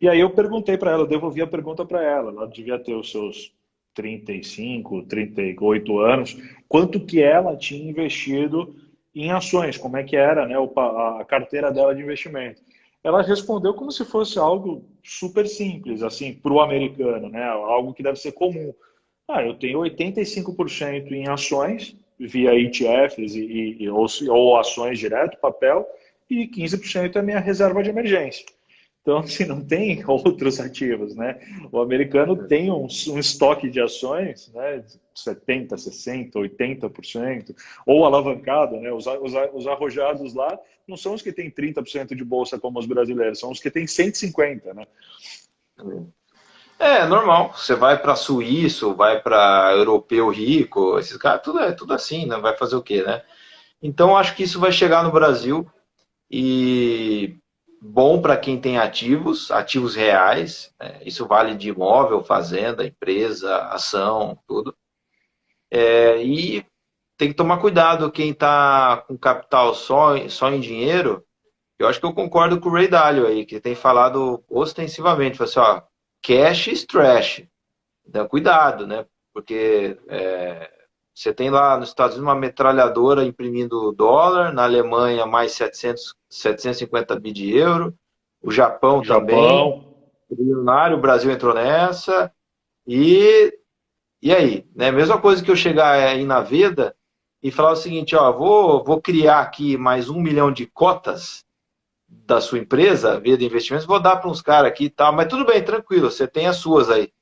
E aí eu perguntei para ela, eu devolvi a pergunta para ela, ela devia ter os seus 35, 38 anos, quanto que ela tinha investido em ações, como é que era, né, a carteira dela de investimento. Ela respondeu como se fosse algo super simples, assim, para o americano, né, algo que deve ser comum. Eu tenho 85% em ações, via ETFs ou ações direto, papel, e 15% é minha reserva de emergência. Então, assim, não tem outros ativos, né? O americano tem um estoque de ações, né? 70, 60, 80%, ou alavancado, né? Os arrojados lá não são os que têm 30% de bolsa como os brasileiros, são os que têm 150, né? É normal. Você vai para suíço, vai para europeu rico, esses caras, tudo é tudo assim, né? Vai fazer o quê, né? Então, acho que isso vai chegar no Brasil e bom para quem tem ativos, ativos reais. Né? Isso vale de imóvel, fazenda, empresa, ação, tudo. E tem que tomar cuidado quem está com capital só em dinheiro. Eu acho que eu concordo com o Ray Dalio aí, que tem falado ostensivamente, falou assim, ó, cash is trash. Então, cuidado, né? Porque você tem lá nos Estados Unidos uma metralhadora imprimindo dólar, na Alemanha mais 750 bi de euro, o Japão também, Japão, bilionário, o Brasil entrou nessa, e aí? Né? Mesma coisa que eu chegar aí na Veda, e falar o seguinte, ó, vou criar aqui mais 1 milhão de cotas da sua empresa, via de investimentos, vou dar para uns caras aqui e tal, mas tudo bem, tranquilo, você tem as suas aí.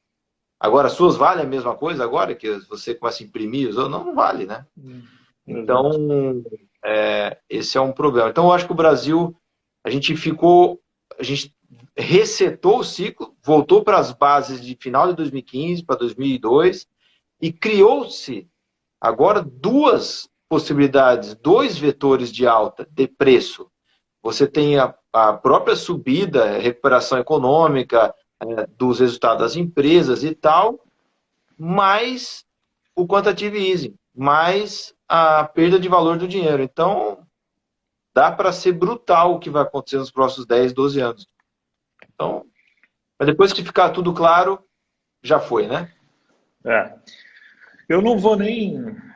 Agora, as suas valem a mesma coisa agora que você começa a imprimir? Não, não vale, né? Então, esse é um problema. Então, eu acho que o Brasil, a gente resetou o ciclo, voltou para as bases de final de 2015 para 2002 e criou-se agora duas possibilidades, dois vetores de alta de preço. Você tem a própria subida, recuperação econômica, dos resultados das empresas e tal, mais o quantitative easing, mais a perda de valor do dinheiro. Então, dá para ser brutal o que vai acontecer nos próximos 10, 12 anos. Então, mas depois que ficar tudo claro, já foi, né? Eu não vou nem...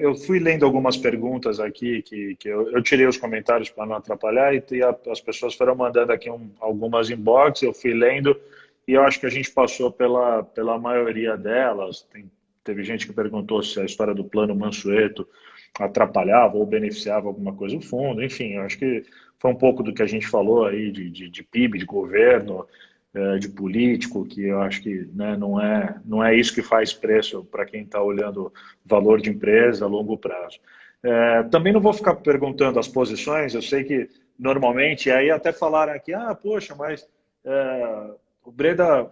Eu fui lendo algumas perguntas aqui que eu tirei os comentários para não atrapalhar e as pessoas foram mandando aqui algumas inbox, eu fui lendo e eu acho que a gente passou pela maioria delas. Teve gente que perguntou se a história do plano Mansueto atrapalhava ou beneficiava alguma coisa o fundo. Enfim, eu acho que foi um pouco do que a gente falou aí de PIB, de governo, de político, que eu acho que, né, não é isso que faz preço para quem está olhando valor de empresa a longo prazo. Também não vou ficar perguntando as posições, eu sei que normalmente, aí até falaram aqui, poxa, mas o Breda,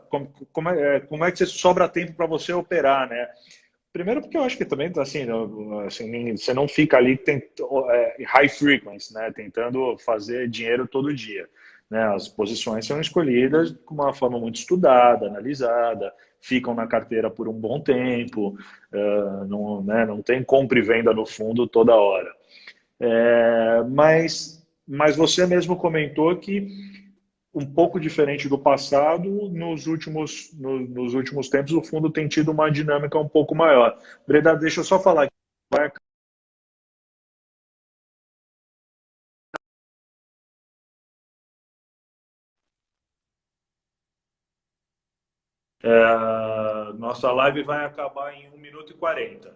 como é que você sobra tempo para você operar, né? Primeiro porque eu acho que também, assim, você não fica ali high frequency, né, tentando fazer dinheiro todo dia. Né? As posições são escolhidas com uma forma muito estudada, analisada, ficam na carteira por um bom tempo, não tem compra e venda no fundo toda hora. Mas você mesmo comentou que, um pouco diferente do passado, nos últimos tempos o fundo tem tido uma dinâmica um pouco maior. Breda, deixa eu só falar aqui. Nossa live vai acabar em 1 minuto e 40.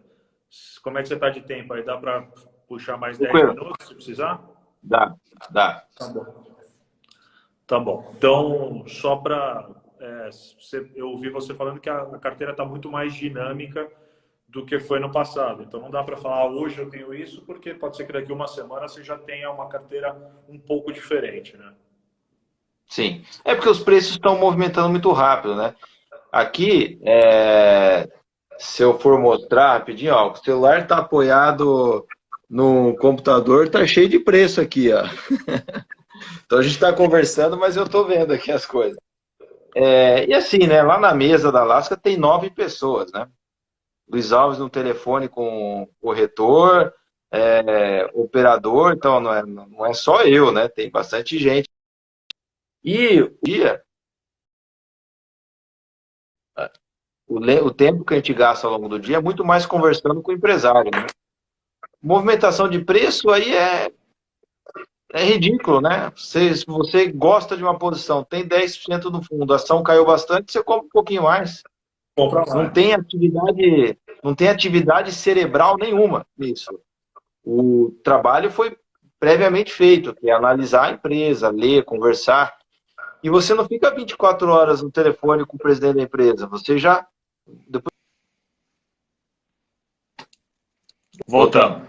Como é que você está de tempo aí? Dá para puxar mais 10 minutos se precisar? Dá. Tá bom. Tá bom. Então, só para... eu ouvi você falando que a carteira está muito mais dinâmica do que foi no passado. Então, não dá para falar, hoje eu tenho isso, porque pode ser que daqui uma semana você já tenha uma carteira um pouco diferente, né? Sim. É porque os preços estão movimentando muito rápido, né? Aqui, se eu for mostrar rapidinho, ó, o celular está apoiado no computador, está cheio de preço aqui, ó. Então a gente está conversando, mas eu estou vendo aqui as coisas. E assim, né? Lá na mesa da Alaska tem 9 pessoas, né? Luiz Alves no telefone com o corretor, operador, então não é só eu, né? Tem bastante gente. E o tempo que a gente gasta ao longo do dia é muito mais conversando com o empresário, né? Movimentação de preço aí é ridículo, né? Se você gosta de uma posição, tem 10% no fundo, a ação caiu bastante, você compra um pouquinho mais. Compra mais. Não tem atividade cerebral nenhuma nisso. O trabalho foi previamente feito, que é analisar a empresa, ler, conversar. E você não fica 24 horas no telefone com o presidente da empresa. Você já... Voltando.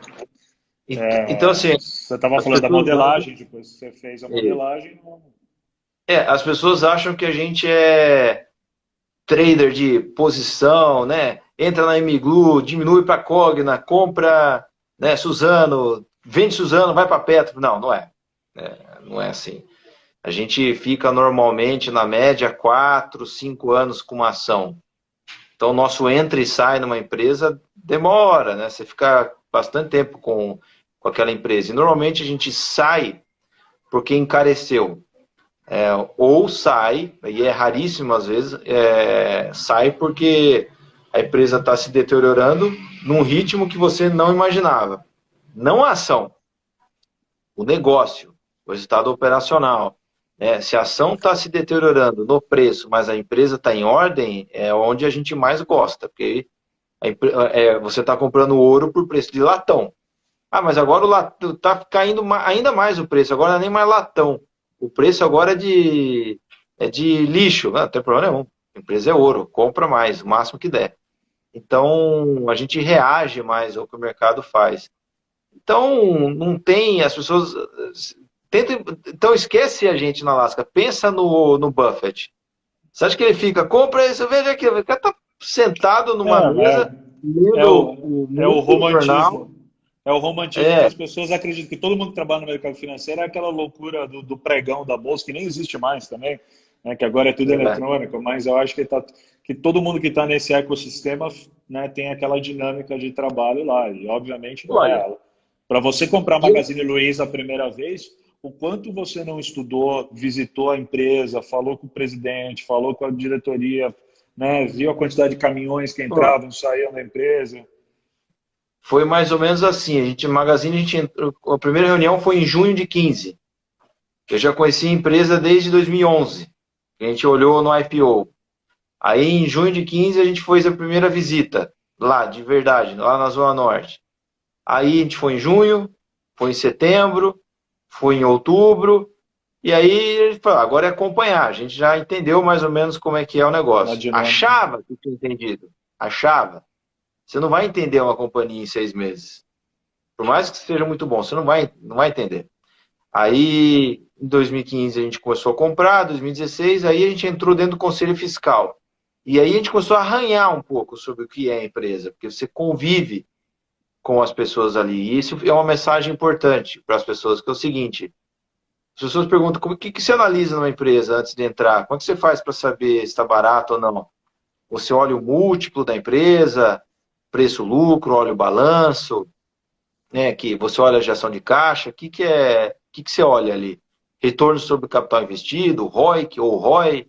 Então, assim... Você estava falando da modelagem, depois você fez a modelagem... as pessoas acham que a gente é trader de posição, né? Entra na Emiglu, diminui para Cogna, compra, né, Suzano, vende Suzano, vai para Petro. Não é. Não é assim. A gente fica normalmente, na média, 4, 5 anos com uma ação. Então, o nosso entra e sai numa empresa demora, né? Você fica bastante tempo com aquela empresa. E normalmente a gente sai porque encareceu. Ou sai, e é raríssimo às vezes, sai porque a empresa está se deteriorando num ritmo que você não imaginava. Não a ação, o negócio, o resultado operacional. Se a ação está se deteriorando no preço, mas a empresa está em ordem, é onde a gente mais gosta, porque Você está comprando ouro por preço de latão. Ah, mas agora está caindo ainda mais o preço, agora não é nem mais latão. O preço agora é de lixo. Não tem problema nenhum. A empresa é ouro, compra mais, o máximo que der. Então, a gente reage mais ao que o mercado faz. Então, não tem, as pessoas tentam, então esquece a gente na Alaska, pensa no Buffett. Você acha que ele fica, compra isso, veja aqui, o cara tá sentado numa Não, mesa, é lendo o, é o muito jornal. romantismo. É o romantismo que É, as pessoas acreditam que todo mundo que trabalha no mercado financeiro é aquela loucura do pregão da bolsa, que nem existe mais também, né, que agora é tudo é. eletrônico, mas eu acho que todo mundo que está nesse ecossistema, né, tem aquela dinâmica de trabalho lá, e obviamente não é Olha, ela. Para você comprar a eu, Magazine Luiza a primeira vez, o quanto você não estudou, visitou a empresa, falou com o presidente, falou com a diretoria, né, viu a quantidade de caminhões que ó, entravam, saíam da empresa. foi mais ou menos assim, Magazine, a primeira reunião foi em junho de 15. Eu já conheci a empresa desde 2011. A gente olhou no IPO. Aí, em junho de 15, a gente fez a primeira visita, lá, de verdade, lá na Zona Norte. Aí, a gente foi em junho, foi em setembro, foi em outubro, e aí, a gente falou, agora é acompanhar. A gente já entendeu mais ou menos como é que é o A negócio. dinâmica. Achava que tinha entendido. Achava. Você não vai entender uma companhia em 6 meses. Por mais que seja muito bom, você não vai entender. Aí, em 2015, a gente começou a comprar, 2016, aí a gente entrou dentro do Conselho Fiscal. E aí a gente começou a arranhar um pouco sobre o que é a empresa, porque você convive com as pessoas ali. E isso é uma mensagem importante para as pessoas, que é o seguinte: as pessoas perguntam o que você analisa numa empresa antes de entrar? Como é que você faz para saber se está barato ou não? Você olha o múltiplo da empresa, preço-lucro, olha o balanço, né, que você olha a gestão de caixa, o que você olha ali? Retorno sobre o capital investido, ROIC ou ROI.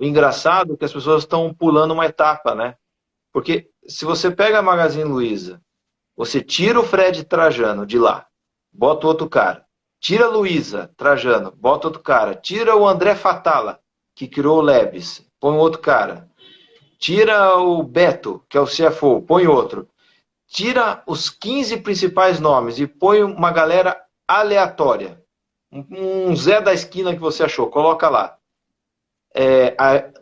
O engraçado é que as pessoas estão pulando uma etapa, né? Porque se você pega a Magazine Luiza, você tira o Fred Trajano de lá, bota outro cara. Tira a Luiza Trajano, bota outro cara. Tira o André Fatala, que criou o Labs, põe outro cara. Tira o Beto, que é o CFO, põe outro. Tira os 15 principais nomes e põe uma galera aleatória. Um Zé da esquina que você achou, coloca lá.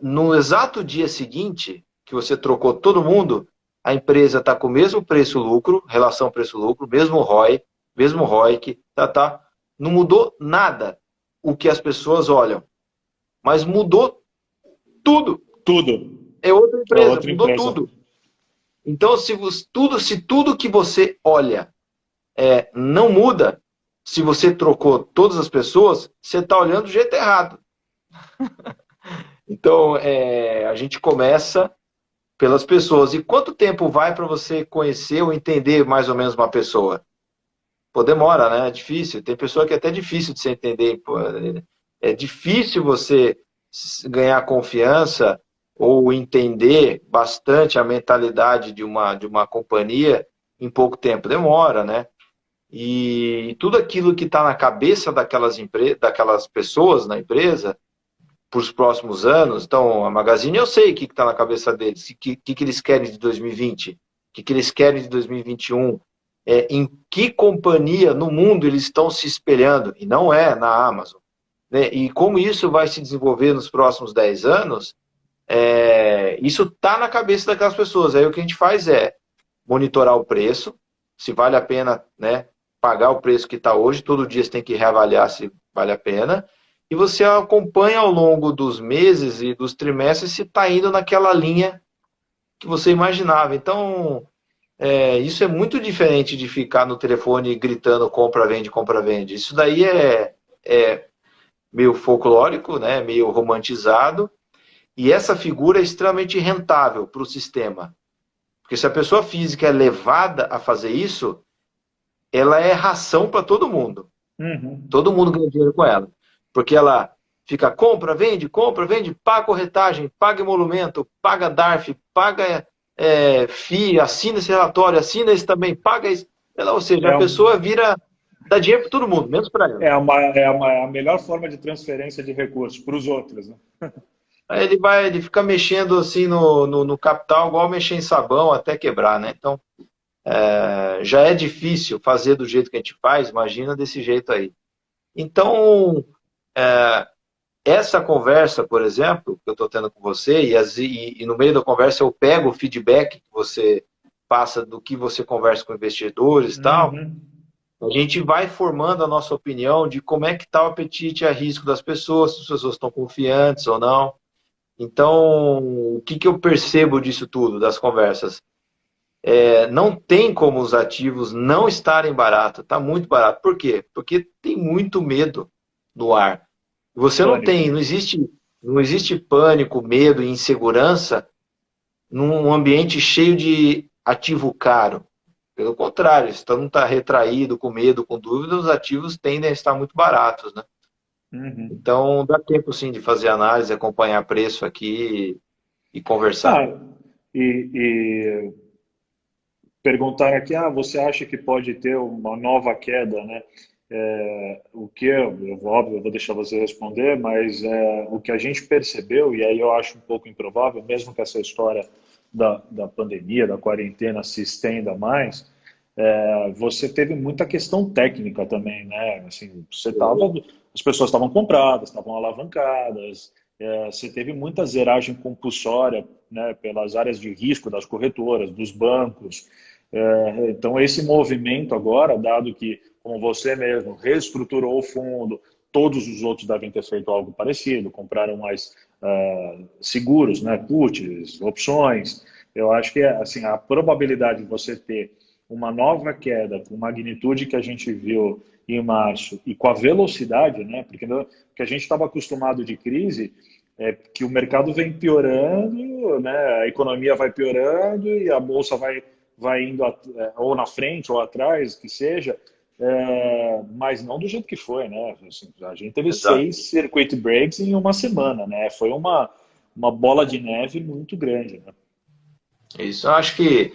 No exato dia seguinte, que você trocou todo mundo, a empresa está com o mesmo preço-lucro, relação preço-lucro, mesmo ROI, mesmo ROIC, tá. Não mudou nada o que as pessoas olham, mas mudou tudo. Tudo. É outra É empresa, outra mudou empresa. tudo. Então, se tudo que você olha não muda, se você trocou todas as pessoas, você está olhando do jeito errado. Então, a gente começa pelas pessoas. E quanto tempo vai para você conhecer ou entender mais ou menos uma pessoa? Pô, demora, né? É difícil. Tem pessoa que é até difícil de você entender. Pô, é difícil você ganhar confiança ou entender bastante a mentalidade de uma companhia em pouco tempo. Demora, né? E tudo aquilo que está na cabeça daquelas pessoas na empresa para os próximos anos. Então, a Magazine, eu sei o que está na cabeça deles, o que eles querem de 2020, o que eles querem de 2021, em que companhia no mundo eles estão se espelhando, e não é na Amazon. Né? E como isso vai se desenvolver nos próximos 10 anos, isso está na cabeça daquelas pessoas. Aí o que a gente faz é monitorar o preço, se vale a pena, né, pagar o preço que está hoje, todo dia você tem que reavaliar se vale a pena, e você acompanha ao longo dos meses e dos trimestres se está indo naquela linha que você imaginava. Então, isso é muito diferente de ficar no telefone gritando compra, vende. Isso daí é meio folclórico, né, meio romantizado, e essa figura é extremamente rentável para o sistema. Porque se a pessoa física é levada a fazer isso, ela é ração para todo mundo. Uhum. Todo mundo ganha dinheiro com ela. Porque ela fica compra, vende, paga corretagem, paga emolumento, paga DARF, paga FII, assina esse relatório, assina esse também, paga isso. Ou seja, a É, um, pessoa dá dinheiro para todo mundo, menos para ela. é a melhor forma de transferência de recursos para os outros, né? Aí ele fica mexendo assim no capital, igual mexer em sabão até quebrar, né? Então, já é difícil fazer do jeito que a gente faz, imagina desse jeito aí. Então, essa conversa, por exemplo, que eu estou tendo com você, e no meio da conversa eu pego o feedback que você passa do que você conversa com investidores e tal, Uhum. a gente vai formando a nossa opinião de como é que está o apetite a risco das pessoas, se as pessoas estão confiantes ou não. Então, o que, que eu percebo disso tudo, das conversas? Não tem como os ativos não estarem baratos, está muito barato. Por quê? Porque tem muito medo no ar. Você não Pânico, tem, né? não existe pânico, medo e insegurança num ambiente cheio de ativo caro. Pelo contrário, se todo mundo está retraído, com medo, com dúvida, os ativos tendem a estar muito baratos, né? Uhum. Então, dá tempo sim de fazer análise, acompanhar preço aqui e conversar. Ah, e perguntaram aqui, você acha que pode ter uma nova queda, né? O que óbvio, eu vou deixar você responder, mas o que a gente percebeu, e aí eu acho um pouco improvável, mesmo que essa história da pandemia, da quarentena se estenda mais, você teve muita questão técnica também, né? Assim, as pessoas estavam compradas, estavam alavancadas, você teve muita zeragem compulsória, né, pelas áreas de risco das corretoras, dos bancos. Então, esse movimento agora, dado que, como você mesmo, reestruturou o fundo, todos os outros devem ter feito algo parecido, compraram mais seguros, né, puts, opções. Eu acho que assim, a probabilidade de você ter uma nova queda com magnitude que a gente viu em março e com a velocidade, né, porque que a gente estava acostumado de crise é que o mercado vem piorando, né, a economia vai piorando e a bolsa vai indo ou na frente ou atrás, que seja, mas não do jeito que foi, né? Assim, a gente teve Exato. 6 circuit breaks em uma semana, né? Foi uma bola de neve muito grande, né? Isso, eu acho que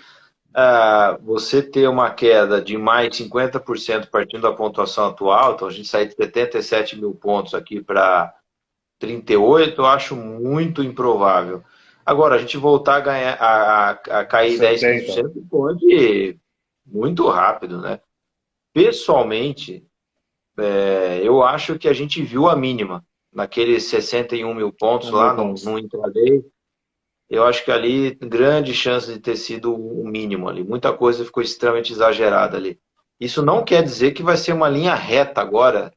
você ter uma queda de mais de 50% partindo da pontuação atual, então a gente sair de 77 mil pontos aqui para 38, eu acho muito improvável. Agora, a gente voltar a ganhar, a cair 10, 70. 15% pode muito rápido, né? Pessoalmente, eu acho que a gente viu a mínima naqueles 61 mil pontos Um mil lá pontos. no intraday. Eu acho que ali, grande chance de ter sido o mínimo ali. Muita coisa ficou extremamente exagerada ali. Isso não quer dizer que vai ser uma linha reta agora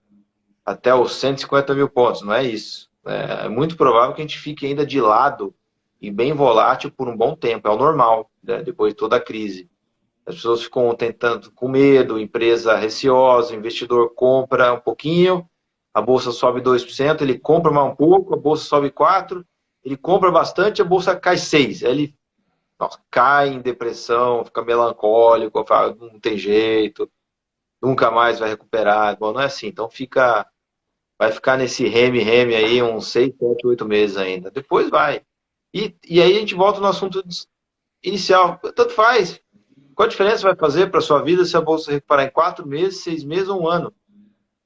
até os 150 mil pontos, não é isso. É muito provável que a gente fique ainda de lado e bem volátil por um bom tempo. É o normal, né, depois de toda a crise. As pessoas ficam tentando com medo, empresa receosa, investidor compra um pouquinho, a bolsa sobe 2%, ele compra mais um pouco, a bolsa sobe 4%, ele compra bastante, a bolsa cai 6%. Aí ele cai em depressão, fica melancólico, fala, não tem jeito, nunca mais vai recuperar. Bom, não é assim. Então vai ficar nesse reme-reme aí uns 6, 7, 8 meses ainda. Depois vai. E aí a gente volta no assunto inicial. Tanto faz. Qual a diferença vai fazer para a sua vida se a bolsa recuperar em 4 meses, 6 meses ou um ano?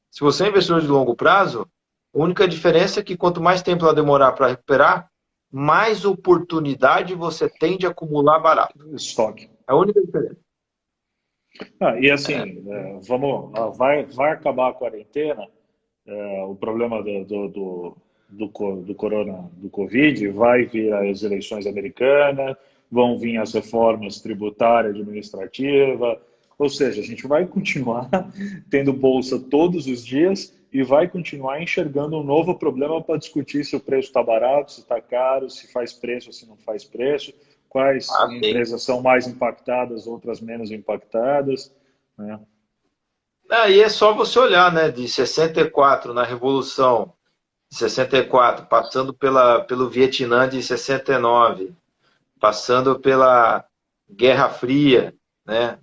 Se você é investidor de longo prazo, a única diferença é que quanto mais tempo ela demorar para recuperar, mais oportunidade você tem de acumular barato. Estoque. É a única diferença. E assim, vai acabar a quarentena, o problema do corona, do Covid, vai vir as eleições americanas, vão vir as reformas tributária, administrativa, ou seja, a gente vai continuar tendo bolsa todos os dias e vai continuar enxergando um novo problema para discutir se o preço está barato, se está caro, se faz preço, se não faz preço, quais Ah, sim. empresas são mais impactadas, outras menos impactadas, né? Aí é só você olhar, né? De 64 na Revolução, de 64, passando pelo Vietnã de 69, passando pela Guerra Fria, né?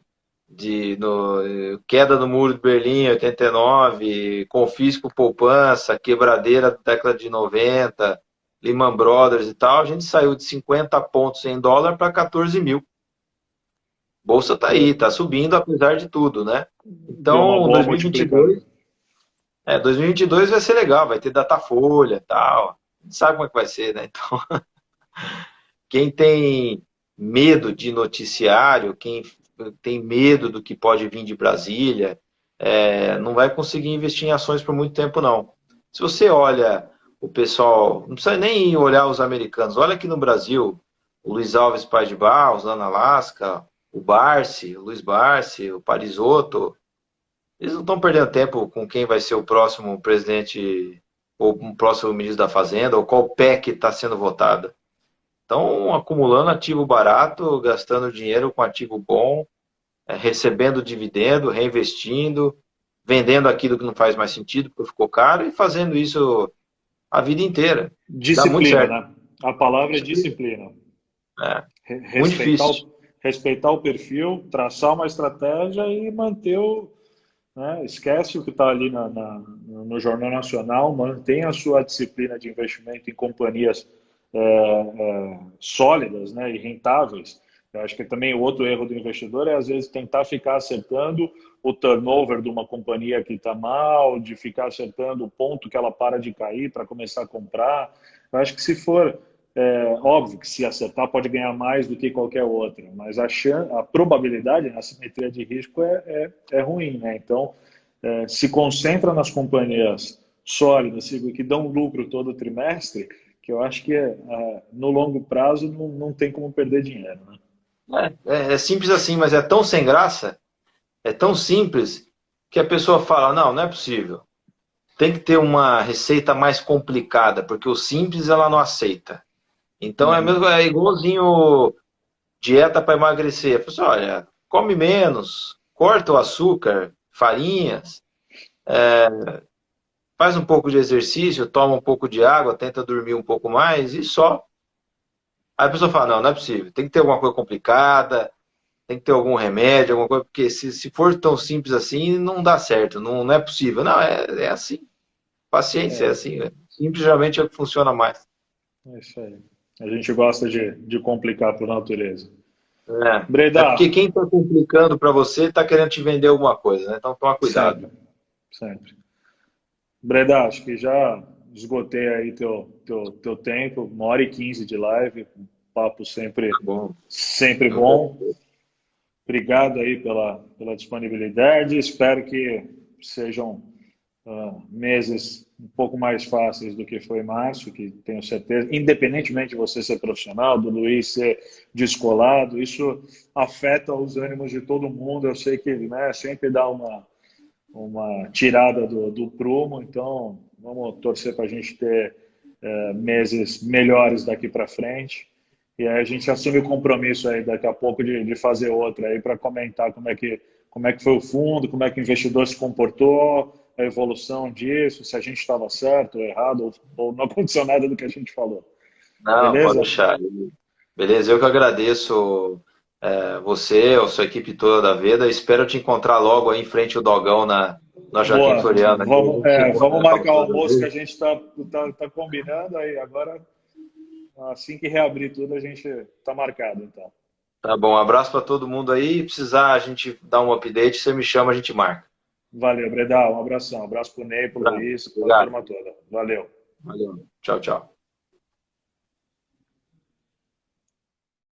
Queda do Muro de Berlim em 89, confisco poupança, quebradeira da década de 90, Lehman Brothers e tal, a gente saiu de 50 pontos em dólar para 14 mil. Bolsa está aí, está subindo apesar de tudo, né? Deu uma Então, boa multiplicada. 2022 vai ser legal, vai ter Datafolha e tal. sabe como é que vai ser, né? Então, quem tem medo de noticiário, quem tem medo do que pode vir de Brasília, não vai conseguir investir em ações por muito tempo, não. Se você olha o pessoal, não precisa nem olhar os americanos, olha aqui no Brasil, o Luiz Alves Paz de Barros, lá na Alaska, o Luiz Barsi, o Parisotto, eles não estão perdendo tempo com quem vai ser o próximo presidente ou o próximo ministro da Fazenda, ou qual PEC está sendo votada. Estão acumulando ativo barato, gastando dinheiro com ativo bom, recebendo dividendo, reinvestindo, vendendo aquilo que não faz mais sentido porque ficou caro e fazendo isso a vida inteira. Dá muito Disciplina, certo. né? A palavra é disciplina. É, muito Respeitar difícil. respeitar o perfil, traçar uma estratégia e manter o, né? Esquece o que está ali no Jornal Nacional, mantém a sua disciplina de investimento em companhias sólidas, né, e rentáveis. Eu acho que também o outro erro do investidor é, às vezes, tentar ficar acertando o turnover de uma companhia que está mal, de ficar acertando o ponto que ela para de cair para começar a comprar. Eu acho que se for, óbvio que se acertar pode ganhar mais do que qualquer outra, mas a probabilidade na simetria de risco é ruim, né? Então, se concentra nas companhias sólidas que dão lucro todo trimestre, que eu acho que no longo prazo não tem como perder dinheiro, né? É simples assim, mas é tão sem graça, é tão simples, que a pessoa fala, não, não é possível. Tem que ter uma receita mais complicada, porque o simples ela não aceita. Então Uhum. é igualzinho dieta para emagrecer. A pessoa, olha, come menos, corta o açúcar, farinhas, faz um pouco de exercício, toma um pouco de água, tenta dormir um pouco mais e só. Aí a pessoa fala, não, não é possível. Tem que ter alguma coisa complicada, tem que ter algum remédio, alguma coisa, porque se for tão simples assim, não dá certo, não, não é possível. Não, é assim. Paciência, é É, assim. Simples geralmente é o que funciona mais. é isso aí. A gente gosta de complicar por natureza. É Breda, porque quem está complicando para você está querendo te vender alguma coisa, né? Então toma cuidado. sempre, sempre. Breda, acho que já esgotei aí teu tempo, 1h15 de live, um papo Tá sempre, bom. sempre Eu bom. Obrigado aí pela disponibilidade. Espero que sejam meses um pouco mais fáceis do que foi março, que tenho certeza, independentemente de você ser profissional, do Luiz ser descolado, isso afeta os ânimos de todo mundo. Eu sei que, né, sempre dá uma tirada do prumo, então vamos torcer para a gente ter meses melhores daqui para frente. E aí a gente assume o compromisso aí daqui a pouco de fazer outra aí para comentar como é que foi o fundo, como é que o investidor se comportou, a evolução disso, se a gente estava certo ou errado, ou não aconteceu nada do que a gente falou. Não, pode Beleza? deixar. Beleza, eu que agradeço você, a sua equipe toda da Veda. Espero te encontrar logo aí em frente ao Dogão na Joaquim Boa. Floriano. Aqui. A gente se encontra Vamos nessa marcar o altura. almoço que a gente tá combinando aí. Agora, assim que reabrir tudo, a gente tá marcado, então. Tá bom, um abraço para todo mundo aí. Precisar a gente dar um update, você me chama, a gente marca. Valeu, Breda. Um abração. Um abraço pro Ney, pro Um abraço. Luiz, pra Obrigado. turma toda. Valeu. Valeu. Tchau, tchau.